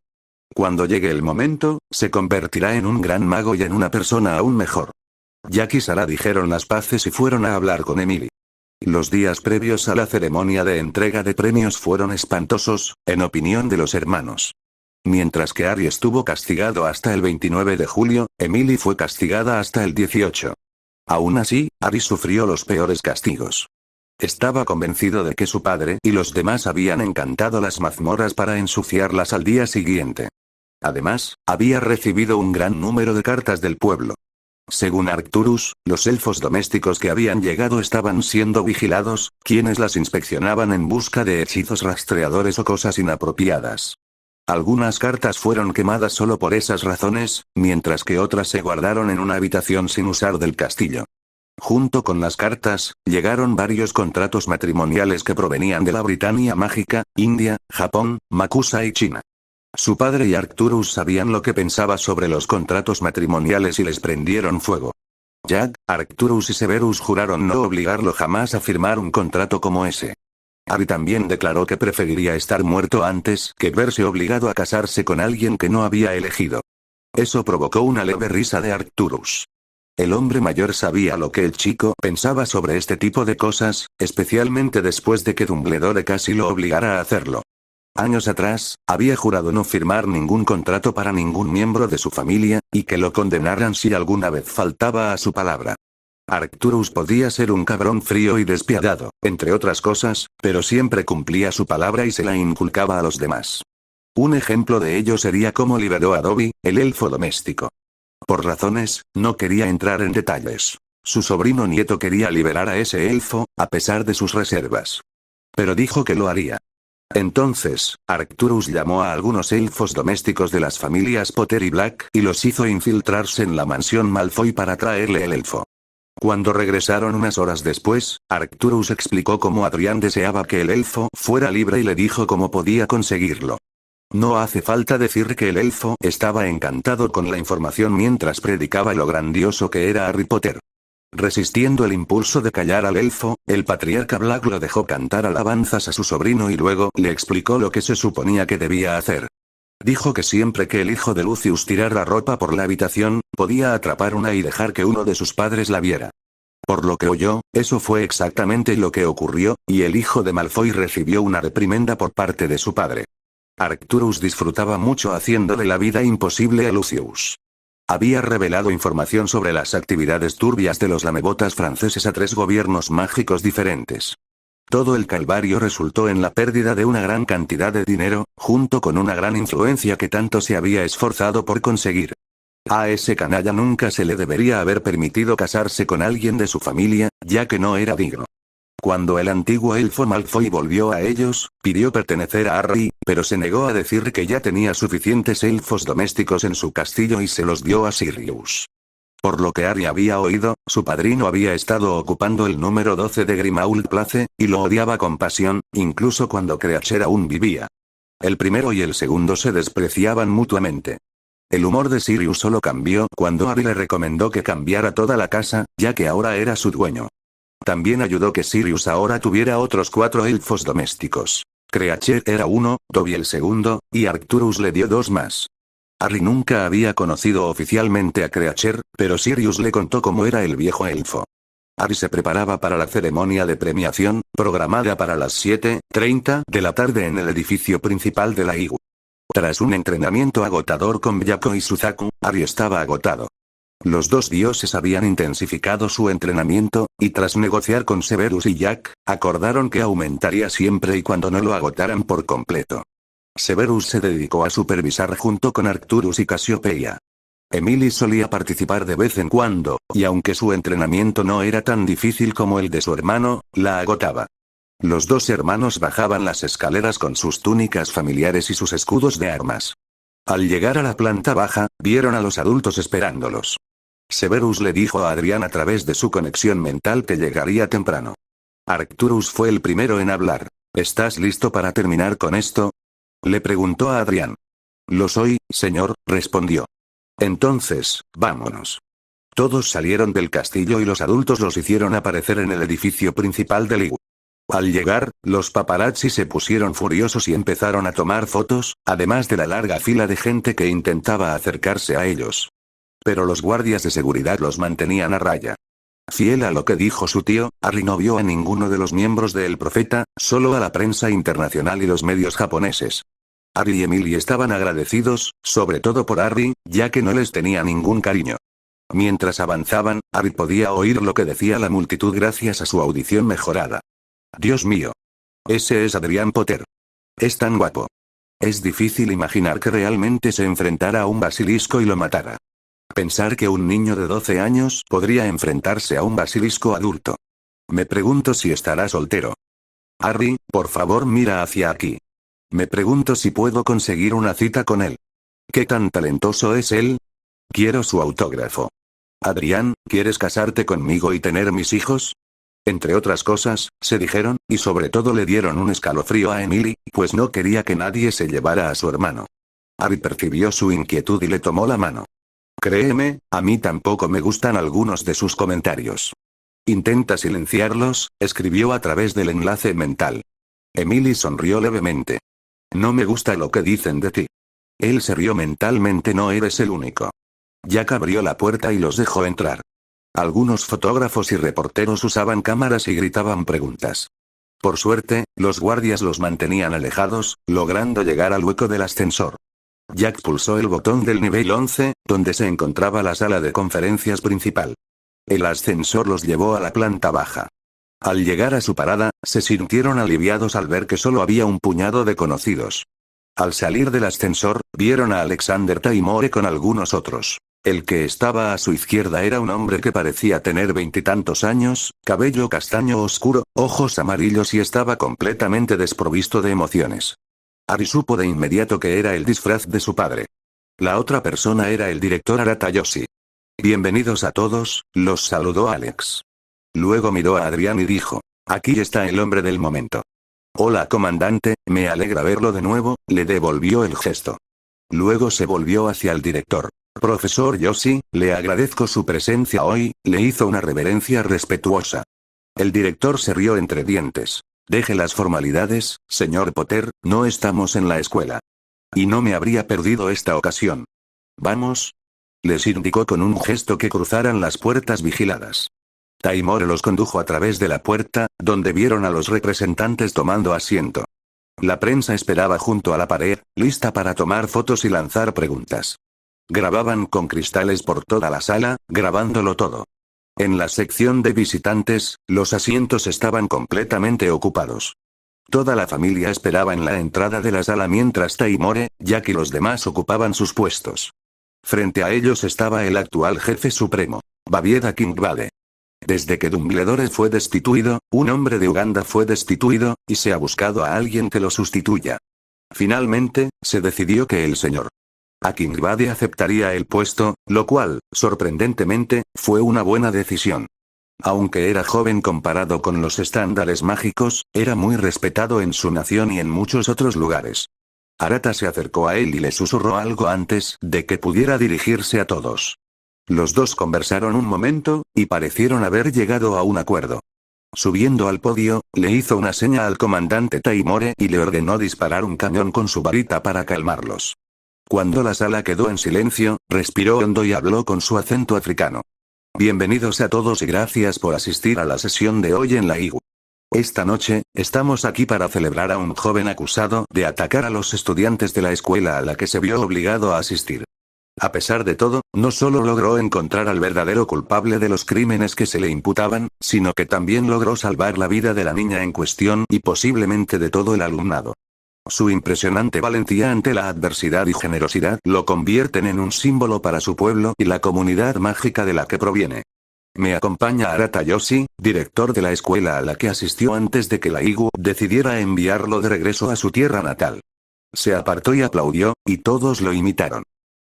Cuando llegue el momento, se convertirá en un gran mago y en una persona aún mejor. Jack y Sarah dijeron las paces y fueron a hablar con Emily. Los días previos a la ceremonia de entrega de premios fueron espantosos, en opinión de los hermanos. Mientras que Harry estuvo castigado hasta el 29 de julio, Emily fue castigada hasta el 18. Aún así, Harry sufrió los peores castigos. Estaba convencido de que su padre y los demás habían encantado las mazmorras para ensuciarlas al día siguiente. Además, había recibido un gran número de cartas del pueblo. Según Arcturus, los elfos domésticos que habían llegado estaban siendo vigilados, quienes las inspeccionaban en busca de hechizos rastreadores o cosas inapropiadas. Algunas cartas fueron quemadas solo por esas razones, mientras que otras se guardaron en una habitación sin usar del castillo. Junto con las cartas, llegaron varios contratos matrimoniales que provenían de la Britania mágica, India, Japón, Makusa y China. Su padre y Arcturus sabían lo que pensaba sobre los contratos matrimoniales y les prendieron fuego. Jack, Arcturus y Severus juraron no obligarlo jamás a firmar un contrato como ese. Harry también declaró que preferiría estar muerto antes que verse obligado a casarse con alguien que no había elegido. Eso provocó una leve risa de Arcturus. El hombre mayor sabía lo que el chico pensaba sobre este tipo de cosas, especialmente después de que Dumbledore casi lo obligara a hacerlo. Años atrás, había jurado no firmar ningún contrato para ningún miembro de su familia, y que lo condenaran si alguna vez faltaba a su palabra. Arcturus podía ser un cabrón frío y despiadado, entre otras cosas, pero siempre cumplía su palabra y se la inculcaba a los demás. Un ejemplo de ello sería cómo liberó a Dobby, el elfo doméstico. Por razones, no quería entrar en detalles. Su sobrino nieto quería liberar a ese elfo, a pesar de sus reservas. Pero dijo que lo haría. Entonces, Arcturus llamó a algunos elfos domésticos de las familias Potter y Black y los hizo infiltrarse en la mansión Malfoy para traerle el elfo. Cuando regresaron unas horas después, Arcturus explicó cómo Adrián deseaba que el elfo fuera libre y le dijo cómo podía conseguirlo. No hace falta decir que el elfo estaba encantado con la información mientras predicaba lo grandioso que era Harry Potter. Resistiendo el impulso de callar al elfo, el patriarca Black lo dejó cantar alabanzas a su sobrino y luego le explicó lo que se suponía que debía hacer. Dijo que siempre que el hijo de Lucius tirara ropa por la habitación, podía atrapar una y dejar que uno de sus padres la viera. Por lo que oyó, eso fue exactamente lo que ocurrió, y el hijo de Malfoy recibió una reprimenda por parte de su padre. Arcturus disfrutaba mucho haciéndole la vida imposible a Lucius. Había revelado información sobre las actividades turbias de los lamebotas franceses a 3 gobiernos mágicos diferentes. Todo el calvario resultó en la pérdida de una gran cantidad de dinero, junto con una gran influencia que tanto se había esforzado por conseguir. A ese canalla nunca se le debería haber permitido casarse con alguien de su familia, ya que no era digno. Cuando el antiguo elfo Malfoy volvió a ellos, pidió pertenecer a Harry, pero se negó a decir que ya tenía suficientes elfos domésticos en su castillo y se los dio a Sirius. Por lo que Harry había oído, su padrino había estado ocupando el número 12 de Grimmauld Place, y lo odiaba con pasión, incluso cuando Creacher aún vivía. El primero y el segundo se despreciaban mutuamente. El humor de Sirius solo cambió cuando Harry le recomendó que cambiara toda la casa, ya que ahora era su dueño. También ayudó que Sirius ahora tuviera otros 4 elfos domésticos. Creacher era uno, Dobby el segundo, y Arcturus le dio 2 más. Harry nunca había conocido oficialmente a Creacher, pero Sirius le contó cómo era el viejo elfo. Harry se preparaba para la ceremonia de premiación, programada para las 7:30 de la tarde en el edificio principal de la IGU. Tras un entrenamiento agotador con Byakko y Suzaku, Harry estaba agotado. Los dos dioses habían intensificado su entrenamiento, y tras negociar con Severus y Jack, acordaron que aumentaría siempre y cuando no lo agotaran por completo. Severus se dedicó a supervisar junto con Arcturus y Casiopeia. Emily solía participar de vez en cuando, y aunque su entrenamiento no era tan difícil como el de su hermano, la agotaba. Los dos hermanos bajaban las escaleras con sus túnicas familiares y sus escudos de armas. Al llegar a la planta baja, vieron a los adultos esperándolos. Severus le dijo a Adrian a través de su conexión mental que llegaría temprano. Arcturus fue el primero en hablar. ¿Estás listo para terminar con esto?, le preguntó a Adrian. Lo soy, señor, respondió. Entonces, vámonos. Todos salieron del castillo y los adultos los hicieron aparecer en el edificio principal del IGU. Al llegar, los paparazzi se pusieron furiosos y empezaron a tomar fotos, además de la larga fila de gente que intentaba acercarse a ellos. Pero los guardias de seguridad los mantenían a raya. Fiel a lo que dijo su tío, Harry no vio a ninguno de los miembros de El Profeta, solo a la prensa internacional y los medios japoneses. Harry y Emily estaban agradecidos, sobre todo por Harry, ya que no les tenía ningún cariño. Mientras avanzaban, Harry podía oír lo que decía la multitud gracias a su audición mejorada. Dios mío. Ese es Adrian Potter. Es tan guapo. Es difícil imaginar que realmente se enfrentara a un basilisco y lo matara. Pensar que un niño de 12 años podría enfrentarse a un basilisco adulto. Me pregunto si estará soltero. Harry, por favor mira hacia aquí. Me pregunto si puedo conseguir una cita con él. ¿Qué tan talentoso es él? Quiero su autógrafo. Adrián, ¿quieres casarte conmigo y tener mis hijos? Entre otras cosas, se dijeron, y sobre todo le dieron un escalofrío a Emily, pues no quería que nadie se llevara a su hermano. Harry percibió su inquietud y le tomó la mano. Créeme, a mí tampoco me gustan algunos de sus comentarios. Intenta silenciarlos, escribió a través del enlace mental. Emily sonrió levemente. No me gusta lo que dicen de ti. Él se rió mentalmente, no eres el único. Jack abrió la puerta y los dejó entrar. Algunos fotógrafos y reporteros usaban cámaras y gritaban preguntas. Por suerte, los guardias los mantenían alejados, logrando llegar al hueco del ascensor. Jack pulsó el botón del nivel 11, donde se encontraba la sala de conferencias principal. El ascensor los llevó a la planta baja. Al llegar a su parada, se sintieron aliviados al ver que solo había un puñado de conocidos. Al salir del ascensor, vieron a Alexander Taimore con algunos otros. El que estaba a su izquierda era un hombre que parecía tener 20 y tantos años, cabello castaño oscuro, ojos amarillos y estaba completamente desprovisto de emociones. Harry supo de inmediato que era el disfraz de su padre. La otra persona era el director Arata Yoshi. Bienvenidos a todos, los saludó Alex. Luego miró a Adrian y dijo, aquí está el hombre del momento. Hola comandante, me alegra verlo de nuevo, le devolvió el gesto. Luego se volvió hacia el director. Profesor Yoshi, le agradezco su presencia hoy, le hizo una reverencia respetuosa. El director se rió entre dientes. Deje las formalidades, señor Potter, no estamos en la escuela. Y no me habría perdido esta ocasión. Vamos. Les indicó con un gesto que cruzaran las puertas vigiladas. Taimore los condujo a través de la puerta, donde vieron a los representantes tomando asiento. La prensa esperaba junto a la pared, lista para tomar fotos y lanzar preguntas. Grababan con cristales por toda la sala, grabándolo todo. En la sección de visitantes, los asientos estaban completamente ocupados. Toda la familia esperaba en la entrada de la sala mientras Taimore, Jack y los demás ocupaban sus puestos. Frente a ellos estaba el actual jefe supremo, Babieda Kingbade. Desde que Dumbledore fue destituido, un hombre de Uganda fue destituido, y se ha buscado a alguien que lo sustituya. Finalmente, se decidió que el Sr. Akingbade aceptaría el puesto, lo cual, sorprendentemente, fue una buena decisión. Aunque era joven comparado con los estándares mágicos, era muy respetado en su nación y en muchos otros lugares. Arata se acercó a él y le susurró algo antes de que pudiera dirigirse a todos. Los dos conversaron un momento, y parecieron haber llegado a un acuerdo. Subiendo al podio, le hizo una seña al comandante Taimore y le ordenó disparar un cañón con su varita para calmarlos. Cuando la sala quedó en silencio, respiró hondo y habló con su acento africano. Bienvenidos a todos y gracias por asistir a la sesión de hoy en la IGU. Esta noche, estamos aquí para celebrar a un joven acusado de atacar a los estudiantes de la escuela a la que se vio obligado a asistir. A pesar de todo, no solo logró encontrar al verdadero culpable de los crímenes que se le imputaban, sino que también logró salvar la vida de la niña en cuestión y posiblemente de todo el alumnado. Su impresionante valentía ante la adversidad y generosidad lo convierten en un símbolo para su pueblo y la comunidad mágica de la que proviene. Me acompaña Arata Yoshi, director de la escuela a la que asistió antes de que la IGU decidiera enviarlo de regreso a su tierra natal. Se apartó y aplaudió, y todos lo imitaron.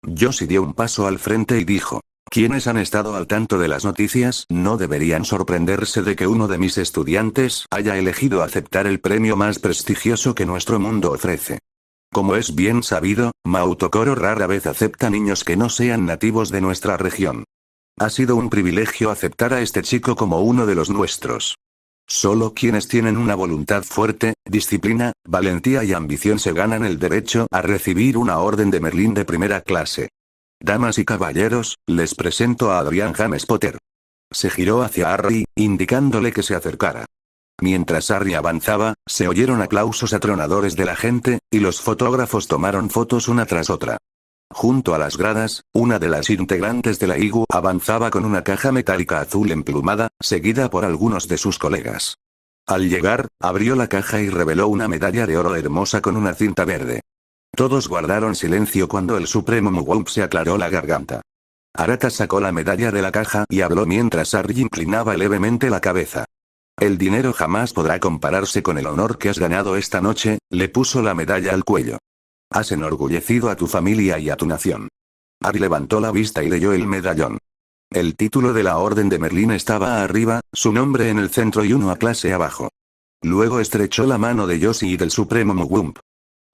Yoshi dio un paso al frente y dijo: quienes han estado al tanto de las noticias no deberían sorprenderse de que uno de mis estudiantes haya elegido aceptar el premio más prestigioso que nuestro mundo ofrece. Como es bien sabido, Mautokoro rara vez acepta niños que no sean nativos de nuestra región. Ha sido un privilegio aceptar a este chico como uno de los nuestros. Solo quienes tienen una voluntad fuerte, disciplina, valentía y ambición se ganan el derecho a recibir una orden de Merlín de primera clase. Damas y caballeros, les presento a Adrian James Potter. Se giró hacia Harry, indicándole que se acercara. Mientras Harry avanzaba, se oyeron aplausos atronadores de la gente, y los fotógrafos tomaron fotos una tras otra. Junto a las gradas, una de las integrantes de la IGU avanzaba con una caja metálica azul emplumada, seguida por algunos de sus colegas. Al llegar, abrió la caja y reveló una medalla de oro hermosa con una cinta verde. Todos guardaron silencio cuando el Supremo Mugwump se aclaró la garganta. Arata sacó la medalla de la caja y habló mientras Harry inclinaba levemente la cabeza. El dinero jamás podrá compararse con el honor que has ganado esta noche, le puso la medalla al cuello. Has enorgullecido a tu familia y a tu nación. Harry levantó la vista y leyó el medallón. El título de la Orden de Merlín estaba arriba, su nombre en el centro y uno a clase abajo. Luego estrechó la mano de Yoshi y del Supremo Mugwump.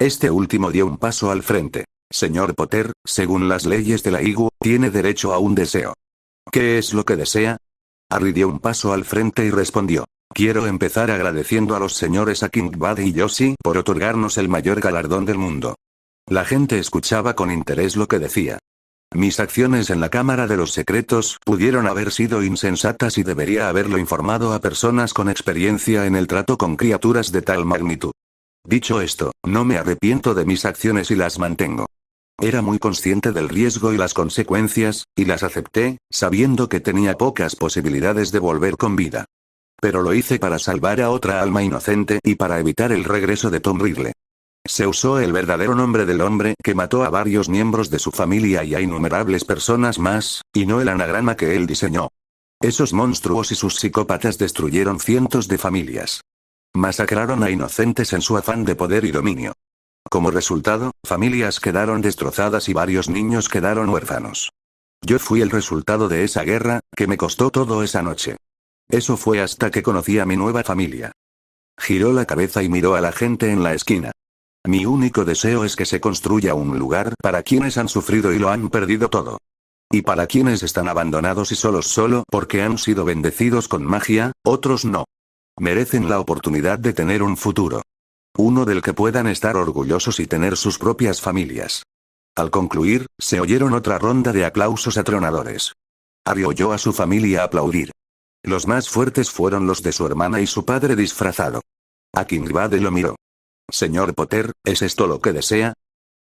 Este último dio un paso al frente. Señor Potter, según las leyes de la IGU, tiene derecho a un deseo. ¿Qué es lo que desea? Harry dio un paso al frente y respondió. Quiero empezar agradeciendo a los señores Akingbade y Yoshi por otorgarnos el mayor galardón del mundo. La gente escuchaba con interés lo que decía. Mis acciones en la Cámara de los Secretos pudieron haber sido insensatas y debería haberlo informado a personas con experiencia en el trato con criaturas de tal magnitud. Dicho esto, no me arrepiento de mis acciones y las mantengo. Era muy consciente del riesgo y las consecuencias, y las acepté, sabiendo que tenía pocas posibilidades de volver con vida. Pero lo hice para salvar a otra alma inocente y para evitar el regreso de Tom Riddle. Se usó el verdadero nombre del hombre que mató a varios miembros de su familia y a innumerables personas más, y no el anagrama que él diseñó. Esos monstruos y sus psicópatas destruyeron cientos de familias. Masacraron a inocentes en su afán de poder y dominio. Como resultado, familias quedaron destrozadas y varios niños quedaron huérfanos. Yo fui el resultado de esa guerra, que me costó todo esa noche. Eso fue hasta que conocí a mi nueva familia. Giró la cabeza y miró a la gente en la esquina. Mi único deseo es que se construya un lugar para quienes han sufrido y lo han perdido todo. Y para quienes están abandonados y solos solo porque han sido bendecidos con magia, otros no. Merecen la oportunidad de tener un futuro. Uno del que puedan estar orgullosos y tener sus propias familias. Al concluir, se oyeron otra ronda de aplausos atronadores. Harry oyó a su familia aplaudir. Los más fuertes fueron los de su hermana y su padre disfrazado. Akingbade lo miró. Señor Potter, ¿es esto lo que desea?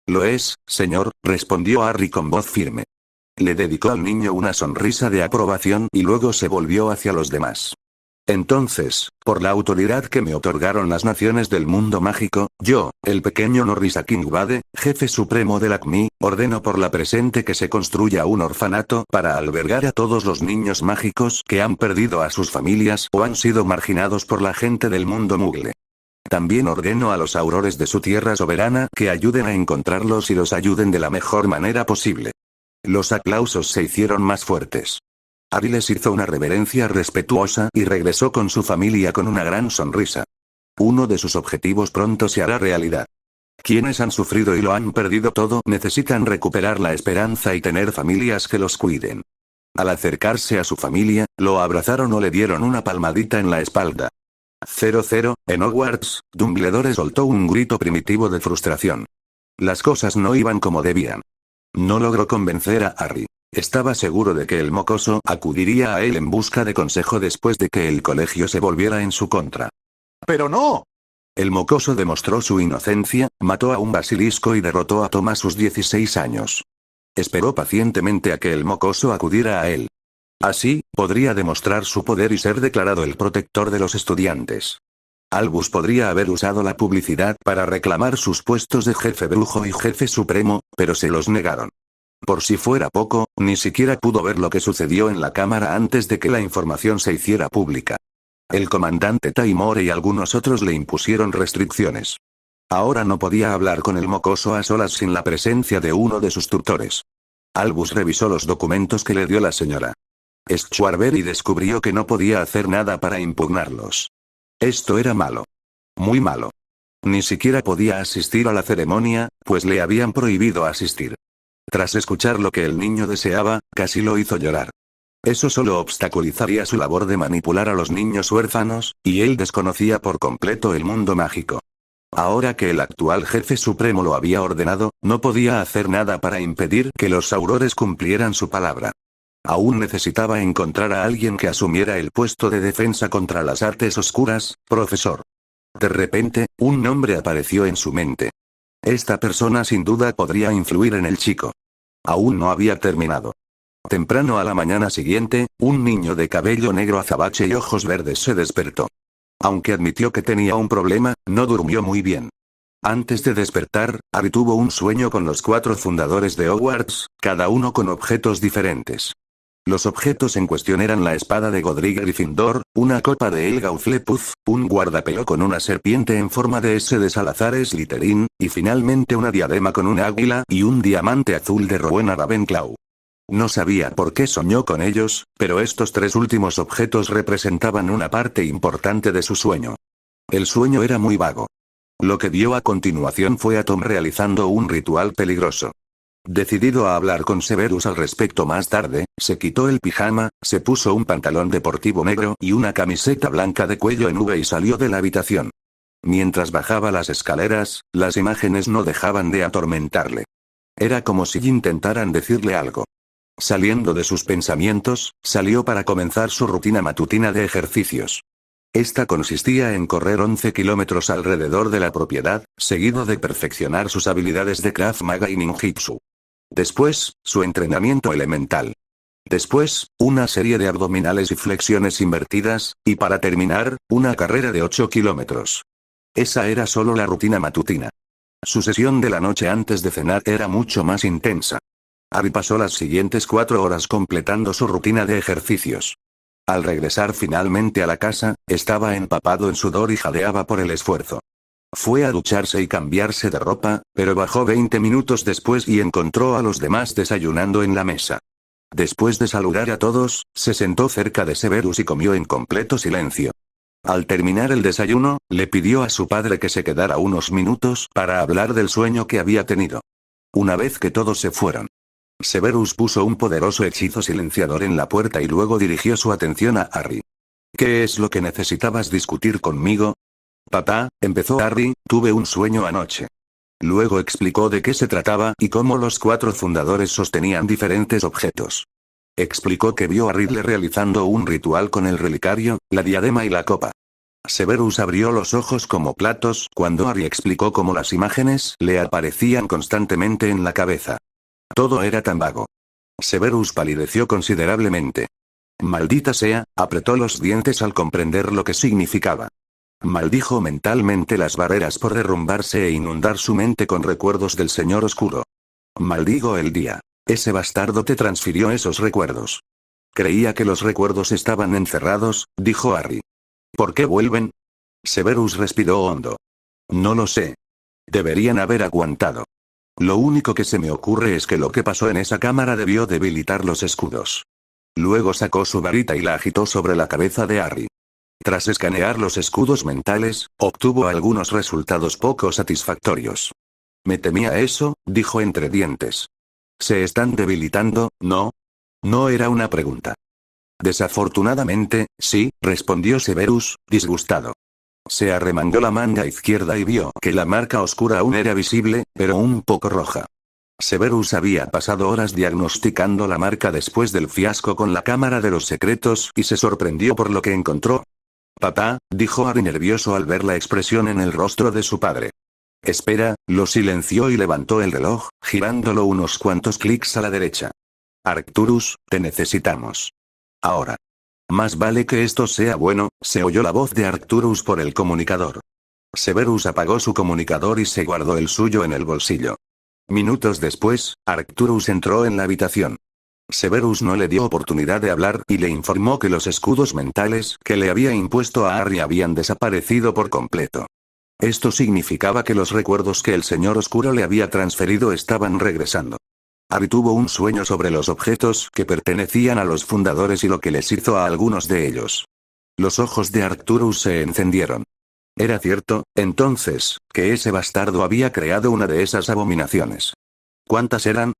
Lo es, señor, respondió Harry con voz firme. Le dedicó al niño una sonrisa de aprobación y luego se volvió hacia los demás. Entonces, por la autoridad que me otorgaron las naciones del mundo mágico, yo, el pequeño Norris Akingbade, jefe supremo del ACMI, ordeno por la presente que se construya un orfanato para albergar a todos los niños mágicos que han perdido a sus familias o han sido marginados por la gente del mundo mugle. También ordeno a los aurores de su tierra soberana que ayuden a encontrarlos y los ayuden de la mejor manera posible. Los aplausos se hicieron más fuertes. Harry les hizo una reverencia respetuosa y regresó con su familia con una gran sonrisa. Uno de sus objetivos pronto se hará realidad. Quienes han sufrido y lo han perdido todo necesitan recuperar la esperanza y tener familias que los cuiden. Al acercarse a su familia, lo abrazaron o le dieron una palmadita en la espalda. 00, en Hogwarts, Dumbledore soltó un grito primitivo de frustración. Las cosas no iban como debían. No logró convencer a Harry. Estaba seguro de que el mocoso acudiría a él en busca de consejo después de que el colegio se volviera en su contra. ¡Pero no! El mocoso demostró su inocencia, mató a un basilisco y derrotó a Tom a sus 16 años. Esperó pacientemente a que el mocoso acudiera a él. Así, podría demostrar su poder y ser declarado el protector de los estudiantes. Albus podría haber usado la publicidad para reclamar sus puestos de jefe brujo y jefe supremo, pero se los negaron. Por si fuera poco, ni siquiera pudo ver lo que sucedió en la cámara antes de que la información se hiciera pública. El comandante Taimore y algunos otros le impusieron restricciones. Ahora no podía hablar con el mocoso a solas sin la presencia de uno de sus tutores. Albus revisó los documentos que le dio la señora Schwarber y descubrió que no podía hacer nada para impugnarlos. Esto era malo. Muy malo. Ni siquiera podía asistir a la ceremonia, pues le habían prohibido asistir. Tras escuchar lo que el niño deseaba, casi lo hizo llorar. Eso solo obstaculizaría su labor de manipular a los niños huérfanos, y él desconocía por completo el mundo mágico. Ahora que el actual jefe supremo lo había ordenado, no podía hacer nada para impedir que los aurores cumplieran su palabra. Aún necesitaba encontrar a alguien que asumiera el puesto de defensa contra las artes oscuras, profesor. De repente, un nombre apareció en su mente. Esta persona sin duda podría influir en el chico. Aún no había terminado. Temprano a la mañana siguiente, un niño de cabello negro azabache y ojos verdes se despertó. Aunque admitió que tenía un problema, no durmió muy bien. Antes de despertar, Harry tuvo un sueño con los 4 fundadores de Hogwarts, cada uno con objetos diferentes. Los objetos en cuestión eran la espada de Godric Gryffindor, una copa de Helga Hufflepuff, un guardapelo con una serpiente en forma de S de Salazar Slytherin, y finalmente una diadema con un águila y un diamante azul de Rowena Ravenclaw. No sabía por qué soñó con ellos, pero estos 3 últimos objetos representaban una parte importante de su sueño. El sueño era muy vago. Lo que vio a continuación fue a Tom realizando un ritual peligroso. Decidido a hablar con Severus al respecto más tarde, se quitó el pijama, se puso un pantalón deportivo negro y una camiseta blanca de cuello en V y salió de la habitación. Mientras bajaba las escaleras, las imágenes no dejaban de atormentarle. Era como si intentaran decirle algo. Saliendo de sus pensamientos, salió para comenzar su rutina matutina de ejercicios. Esta consistía en correr 11 kilómetros alrededor de la propiedad, seguido de perfeccionar sus habilidades de Krav Maga y Ninjitsu. Después, su entrenamiento elemental. Después, una serie de abdominales y flexiones invertidas, y para terminar, una carrera de 8 kilómetros. Esa era solo la rutina matutina. Su sesión de la noche antes de cenar era mucho más intensa. Harry pasó las siguientes 4 horas completando su rutina de ejercicios. Al regresar finalmente a la casa, estaba empapado en sudor y jadeaba por el esfuerzo. Fue a ducharse y cambiarse de ropa, pero bajó 20 minutos después y encontró a los demás desayunando en la mesa. Después de saludar a todos, se sentó cerca de Severus y comió en completo silencio. Al terminar el desayuno, le pidió a su padre que se quedara unos minutos para hablar del sueño que había tenido. Una vez que todos se fueron, Severus puso un poderoso hechizo silenciador en la puerta y luego dirigió su atención a Harry. ¿Qué es lo que necesitabas discutir conmigo? Papá, empezó Harry, tuve un sueño anoche. Luego explicó de qué se trataba y cómo los 4 fundadores sostenían diferentes objetos. Explicó que vio a Ridley realizando un ritual con el relicario, la diadema y la copa. Severus abrió los ojos como platos cuando Harry explicó cómo las imágenes le aparecían constantemente en la cabeza. Todo era tan vago. Severus palideció considerablemente. Maldita sea, apretó los dientes al comprender lo que significaba. Maldijo mentalmente las barreras por derrumbarse e inundar su mente con recuerdos del Señor Oscuro. Maldigo el día. Ese bastardo te transfirió esos recuerdos. Creía que los recuerdos estaban encerrados, dijo Harry. ¿Por qué vuelven? Severus respiró hondo. No lo sé. Deberían haber aguantado. Lo único que se me ocurre es que lo que pasó en esa cámara debió debilitar los escudos. Luego sacó su varita y la agitó sobre la cabeza de Harry. Tras escanear los escudos mentales, obtuvo algunos resultados poco satisfactorios. Me temía eso, dijo entre dientes. ¿Se están debilitando, no? No era una pregunta. Desafortunadamente, sí, respondió Severus, disgustado. Se arremangó la manga izquierda y vio que la marca oscura aún era visible, pero un poco roja. Severus había pasado horas diagnosticando la marca después del fiasco con la cámara de los secretos y se sorprendió por lo que encontró. Papá, dijo Harry nervioso al ver la expresión en el rostro de su padre. Espera, lo silenció y levantó el reloj, girándolo unos cuantos clics a la derecha. Arcturus, te necesitamos. Ahora. Más vale que esto sea bueno, se oyó la voz de Arcturus por el comunicador. Severus apagó su comunicador y se guardó el suyo en el bolsillo. Minutos después, Arcturus entró en la habitación. Severus no le dio oportunidad de hablar y le informó que los escudos mentales que le había impuesto a Harry habían desaparecido por completo. Esto significaba que los recuerdos que el Señor Oscuro le había transferido estaban regresando. Harry tuvo un sueño sobre los objetos que pertenecían a los fundadores y lo que les hizo a algunos de ellos. Los ojos de Arcturus se encendieron. Era cierto, entonces, que ese bastardo había creado una de esas abominaciones. ¿Cuántas eran?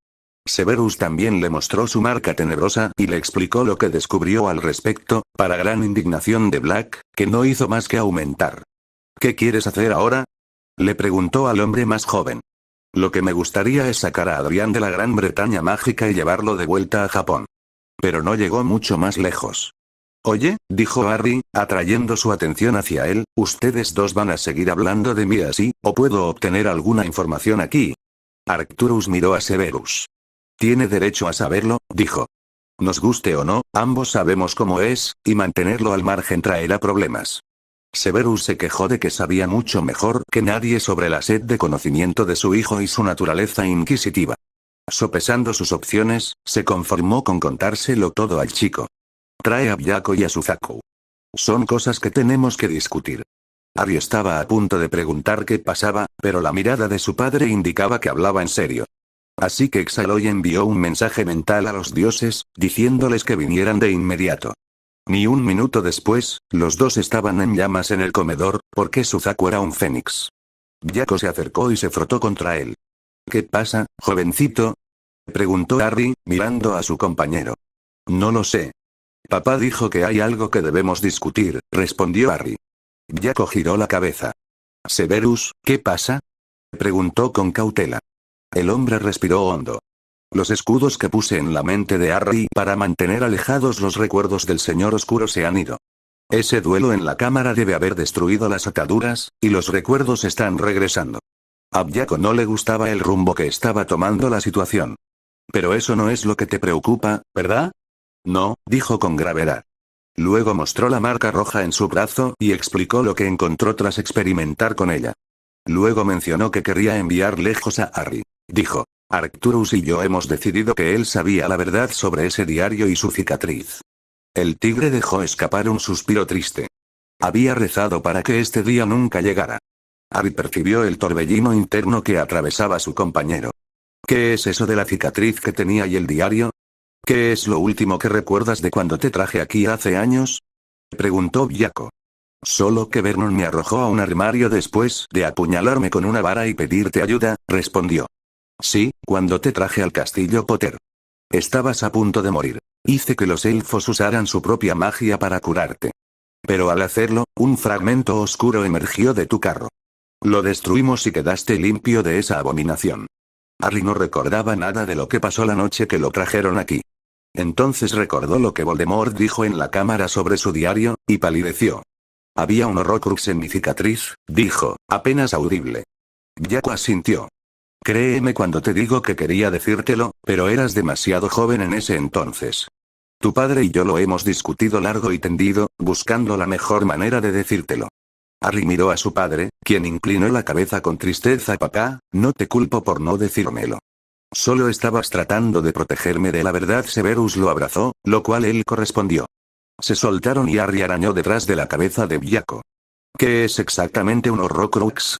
Severus también le mostró su marca tenebrosa y le explicó lo que descubrió al respecto, para gran indignación de Black, que no hizo más que aumentar. ¿Qué quieres hacer ahora? Le preguntó al hombre más joven. Lo que me gustaría es sacar a Adrián de la Gran Bretaña mágica y llevarlo de vuelta a Japón. Pero no llegó mucho más lejos. Oye, dijo Harry, atrayendo su atención hacia él, ustedes dos van a seguir hablando de mí así, o puedo obtener alguna información aquí. Arcturus miró a Severus. Tiene derecho a saberlo, dijo. Nos guste o no, ambos sabemos cómo es, y mantenerlo al margen traerá problemas. Severus se quejó de que sabía mucho mejor que nadie sobre la sed de conocimiento de su hijo y su naturaleza inquisitiva. Sopesando sus opciones, se conformó con contárselo todo al chico. Trae a Byako y a Suzaku. Son cosas que tenemos que discutir. Harry estaba a punto de preguntar qué pasaba, pero la mirada de su padre indicaba que hablaba en serio. Así que exhaló y envió un mensaje mental a los dioses, diciéndoles que vinieran de inmediato. Ni un minuto después, los dos estaban en llamas en el comedor, porque Suzaku era un fénix. Byako se acercó y se frotó contra él. ¿Qué pasa, jovencito? Preguntó Harry, mirando a su compañero. No lo sé. Papá dijo que hay algo que debemos discutir, respondió Harry. Byako giró la cabeza. Severus, ¿qué pasa? Preguntó con cautela. El hombre respiró hondo. Los escudos que puse en la mente de Harry para mantener alejados los recuerdos del Señor Oscuro se han ido. Ese duelo en la cámara debe haber destruido las ataduras, y los recuerdos están regresando. A Byako no le gustaba el rumbo que estaba tomando la situación. Pero eso no es lo que te preocupa, ¿verdad? No, dijo con gravedad. Luego mostró la marca roja en su brazo y explicó lo que encontró tras experimentar con ella. Luego mencionó que quería enviar lejos a Harry. Dijo. Arcturus y yo hemos decidido que él sabía la verdad sobre ese diario y su cicatriz. El tigre dejó escapar un suspiro triste. Había rezado para que este día nunca llegara. Harry percibió el torbellino interno que atravesaba su compañero. ¿Qué es eso de la cicatriz que tenía y el diario? ¿Qué es lo último que recuerdas de cuando te traje aquí hace años? Preguntó Byako. Solo que Vernon me arrojó a un armario después de apuñalarme con una vara y pedirte ayuda, respondió. Sí, cuando te traje al castillo Potter. Estabas a punto de morir. Hice que los elfos usaran su propia magia para curarte. Pero al hacerlo, un fragmento oscuro emergió de tu carro. Lo destruimos y quedaste limpio de esa abominación. Harry no recordaba nada de lo que pasó la noche que lo trajeron aquí. Entonces recordó lo que Voldemort dijo en la cámara sobre su diario, y palideció. Había un horrocrux en mi cicatriz, dijo, apenas audible. Byako asintió. Créeme cuando te digo que quería decírtelo, pero eras demasiado joven en ese entonces. Tu padre y yo lo hemos discutido largo y tendido, buscando la mejor manera de decírtelo. Harry miró a su padre, quien inclinó la cabeza con tristeza. Papá, no te culpo por no decírmelo. Solo estabas tratando de protegerme de la verdad. Severus lo abrazó, lo cual él correspondió. Se soltaron y Harry arañó detrás de la cabeza de Byako. ¿Qué es exactamente un Horrocrux?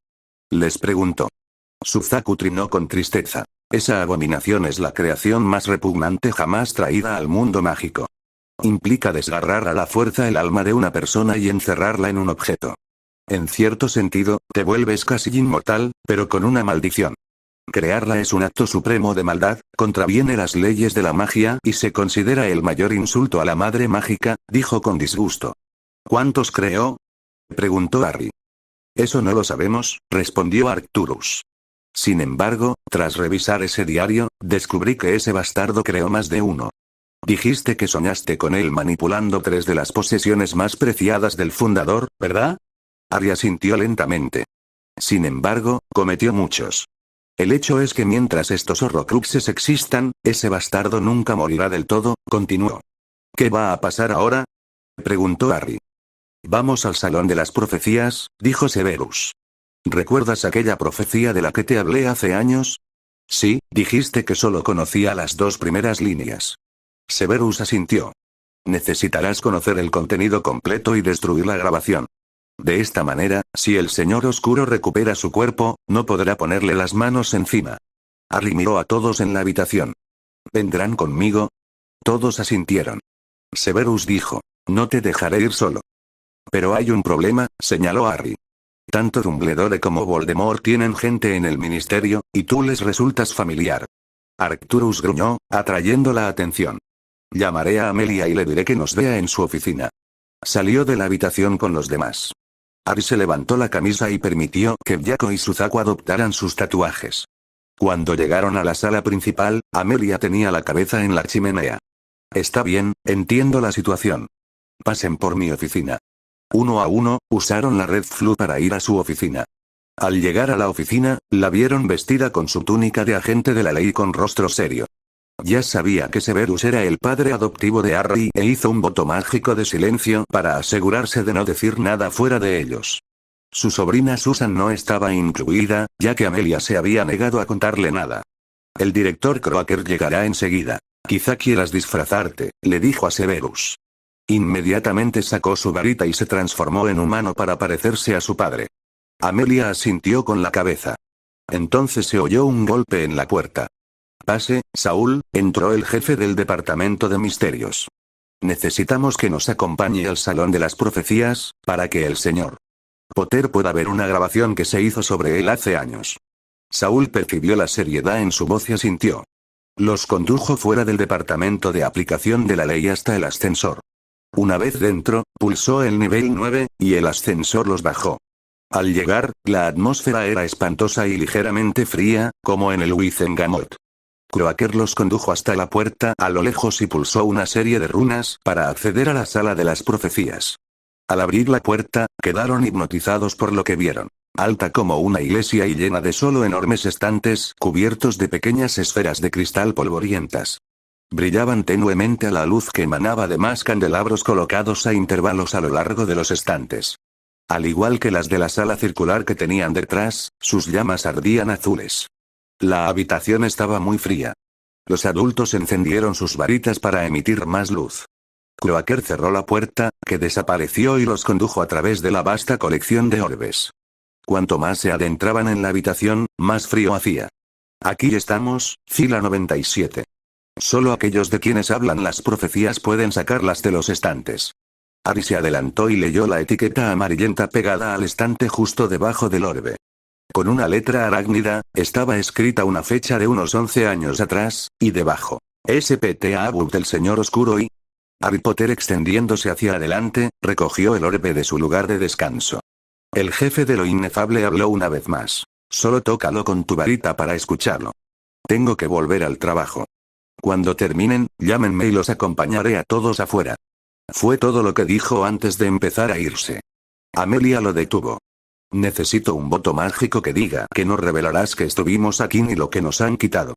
Les preguntó. Suzaku trinó con tristeza. Esa abominación es la creación más repugnante jamás traída al mundo mágico. Implica desgarrar a la fuerza el alma de una persona y encerrarla en un objeto. En cierto sentido, te vuelves casi inmortal, pero con una maldición. Crearla es un acto supremo de maldad, contraviene las leyes de la magia y se considera el mayor insulto a la madre mágica, dijo con disgusto. ¿Cuántos creó? Preguntó Harry. Eso no lo sabemos, respondió Arcturus. Sin embargo, tras revisar ese diario, descubrí que ese bastardo creó más de uno. Dijiste que soñaste con él manipulando 3 de las posesiones más preciadas del fundador, ¿verdad? Harry asintió lentamente. Sin embargo, cometió muchos. El hecho es que mientras estos Horrocruxes existan, ese bastardo nunca morirá del todo, continuó. ¿Qué va a pasar ahora? Preguntó Harry. Vamos al salón de las profecías, dijo Severus. ¿Recuerdas aquella profecía de la que te hablé hace años? Sí, dijiste que solo conocía las 2 primeras líneas. Severus asintió. Necesitarás conocer el contenido completo y destruir la grabación. De esta manera, si el Señor Oscuro recupera su cuerpo, no podrá ponerle las manos encima. Harry miró a todos en la habitación. ¿Vendrán conmigo? Todos asintieron. Severus dijo. No te dejaré ir solo. Pero hay un problema, señaló Harry. Tanto Dumbledore como Voldemort tienen gente en el ministerio, y tú les resultas familiar. Arcturus gruñó, atrayendo la atención. Llamaré a Amelia y le diré que nos vea en su oficina. Salió de la habitación con los demás. Harry se levantó la camisa y permitió que Draco y Suzaku adoptaran sus tatuajes. Cuando llegaron a la sala principal, Amelia tenía la cabeza en la chimenea. Está bien, entiendo la situación. Pasen por mi oficina. Uno a uno, usaron la Red Flu para ir a su oficina. Al llegar a la oficina, la vieron vestida con su túnica de agente de la ley con rostro serio. Ya sabía que Severus era el padre adoptivo de Harry e hizo un voto mágico de silencio para asegurarse de no decir nada fuera de ellos. Su sobrina Susan no estaba incluida, ya que Amelia se había negado a contarle nada. El director Croaker llegará enseguida. Quizá quieras disfrazarte, le dijo a Severus. Inmediatamente sacó su varita y se transformó en humano para parecerse a su padre. Amelia asintió con la cabeza. Entonces se oyó un golpe en la puerta. Pase, Saúl, entró el jefe del departamento de misterios. Necesitamos que nos acompañe al salón de las profecías, para que el señor Potter pueda ver una grabación que se hizo sobre él hace años. Saúl percibió la seriedad en su voz y asintió. Los condujo fuera del departamento de aplicación de la ley hasta el ascensor. Una vez dentro, pulsó el nivel 9, y el ascensor los bajó. Al llegar, la atmósfera era espantosa y ligeramente fría, como en el Wizengamot. Croaker los condujo hasta la puerta a lo lejos y pulsó una serie de runas para acceder a la sala de las profecías. Al abrir la puerta, quedaron hipnotizados por lo que vieron. Alta como una iglesia y llena de solo enormes estantes cubiertos de pequeñas esferas de cristal polvorientas. Brillaban tenuemente a la luz que emanaba de más candelabros colocados a intervalos a lo largo de los estantes. Al igual que las de la sala circular que tenían detrás, sus llamas ardían azules. La habitación estaba muy fría. Los adultos encendieron sus varitas para emitir más luz. Croaker cerró la puerta, que desapareció y los condujo a través de la vasta colección de orbes. Cuanto más se adentraban en la habitación, más frío hacía. Aquí estamos, fila 97. Solo aquellos de quienes hablan las profecías pueden sacarlas de los estantes. Harry se adelantó y leyó la etiqueta amarillenta pegada al estante justo debajo del orbe. Con una letra arácnida, estaba escrita una fecha de unos 11 años atrás, y debajo, SPTA del Señor Oscuro y... Harry Potter extendiéndose hacia adelante, recogió el orbe de su lugar de descanso. El jefe de lo inefable habló una vez más. Solo tócalo con tu varita para escucharlo. Tengo que volver al trabajo. Cuando terminen, llámenme y los acompañaré a todos afuera. Fue todo lo que dijo antes de empezar a irse. Amelia lo detuvo. Necesito un voto mágico que diga que no revelarás que estuvimos aquí ni lo que nos han quitado.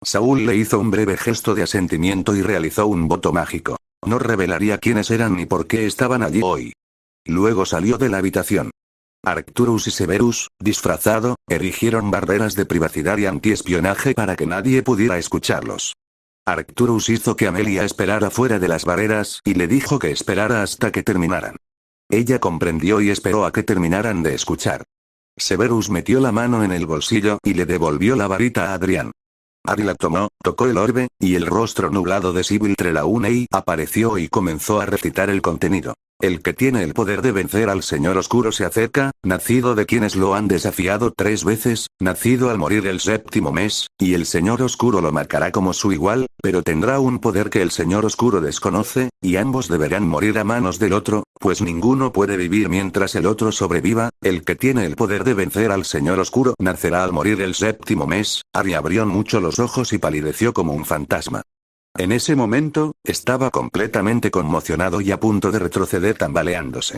Saúl le hizo un breve gesto de asentimiento y realizó un voto mágico. No revelaría quiénes eran ni por qué estaban allí hoy. Luego salió de la habitación. Arcturus y Severus, disfrazado, erigieron barreras de privacidad y antiespionaje para que nadie pudiera escucharlos. Arcturus hizo que Amelia esperara fuera de las barreras y le dijo que esperara hasta que terminaran. Ella comprendió y esperó a que terminaran de escuchar. Severus metió la mano en el bolsillo y le devolvió la varita a Adrián. Ari la tomó, tocó el orbe, y el rostro nublado de Sybil Trelawney apareció y comenzó a recitar el contenido. El que tiene el poder de vencer al Señor Oscuro se acerca, nacido de quienes lo han desafiado 3 veces, nacido al morir el 7º mes, y el Señor Oscuro lo marcará como su igual, pero tendrá un poder que el Señor Oscuro desconoce, y ambos deberán morir a manos del otro, pues ninguno puede vivir mientras el otro sobreviva. El que tiene el poder de vencer al Señor Oscuro nacerá al morir el 7º mes. Ari abrió mucho los ojos y palideció como un fantasma. En ese momento, estaba completamente conmocionado y a punto de retroceder tambaleándose.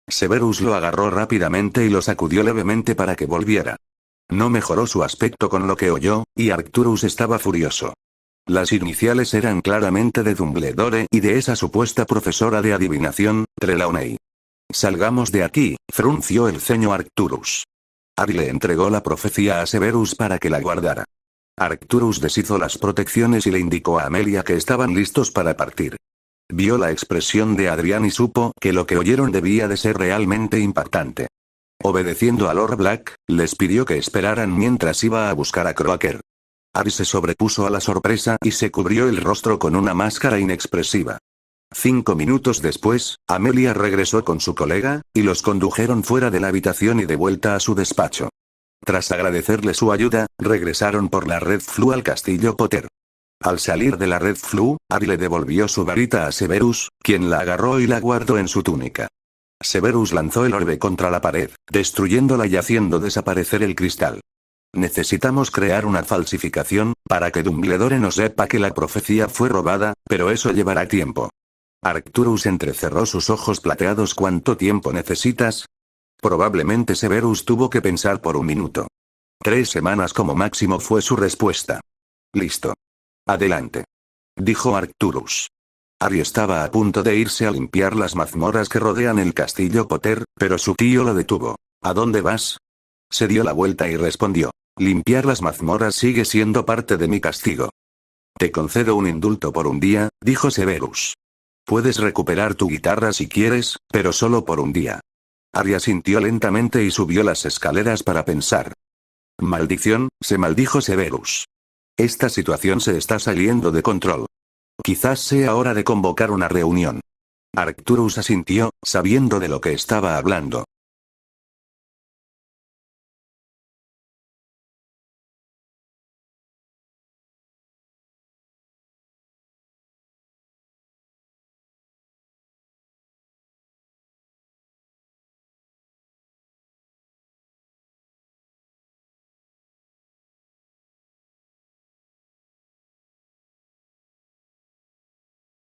Severus lo agarró rápidamente y lo sacudió levemente para que volviera. No mejoró su aspecto con lo que oyó, y Arcturus estaba furioso. Las iniciales eran claramente de Dumbledore y de esa supuesta profesora de adivinación, Trelawney. Salgamos de aquí, frunció el ceño Arcturus. Ari le entregó la profecía a Severus para que la guardara. Arcturus deshizo las protecciones y le indicó a Amelia que estaban listos para partir. Vio la expresión de Adrián y supo que lo que oyeron debía de ser realmente impactante. Obedeciendo a Lord Black, les pidió que esperaran mientras iba a buscar a Croaker. Ari se sobrepuso a la sorpresa y se cubrió el rostro con una máscara inexpresiva. 5 minutos después, Amelia regresó con su colega, y los condujeron fuera de la habitación y de vuelta a su despacho. Tras agradecerle su ayuda, regresaron por la Red Flue al castillo Potter. Al salir de la Red Flue, Ari le devolvió su varita a Severus, quien la agarró y la guardó en su túnica. Severus lanzó el orbe contra la pared, destruyéndola y haciendo desaparecer el cristal. Necesitamos crear una falsificación, para que Dumbledore no sepa que la profecía fue robada, pero eso llevará tiempo. Arcturus entrecerró sus ojos plateados. ¿Cuánto tiempo necesitas? Probablemente Severus tuvo que pensar por un minuto. 3 semanas como máximo fue su respuesta. Listo. Adelante. Dijo Arcturus. Ari estaba a punto de irse a limpiar las mazmorras que rodean el castillo Potter, pero su tío lo detuvo. ¿A dónde vas? Se dio la vuelta y respondió. Limpiar las mazmorras sigue siendo parte de mi castigo. Te concedo un indulto por un día, dijo Severus. Puedes recuperar tu guitarra si quieres, pero solo por un día. Ari asintió lentamente y subió las escaleras para pensar. Maldición, se maldijo Severus. Esta situación se está saliendo de control. Quizás sea hora de convocar una reunión. Arcturus asintió, sabiendo de lo que estaba hablando.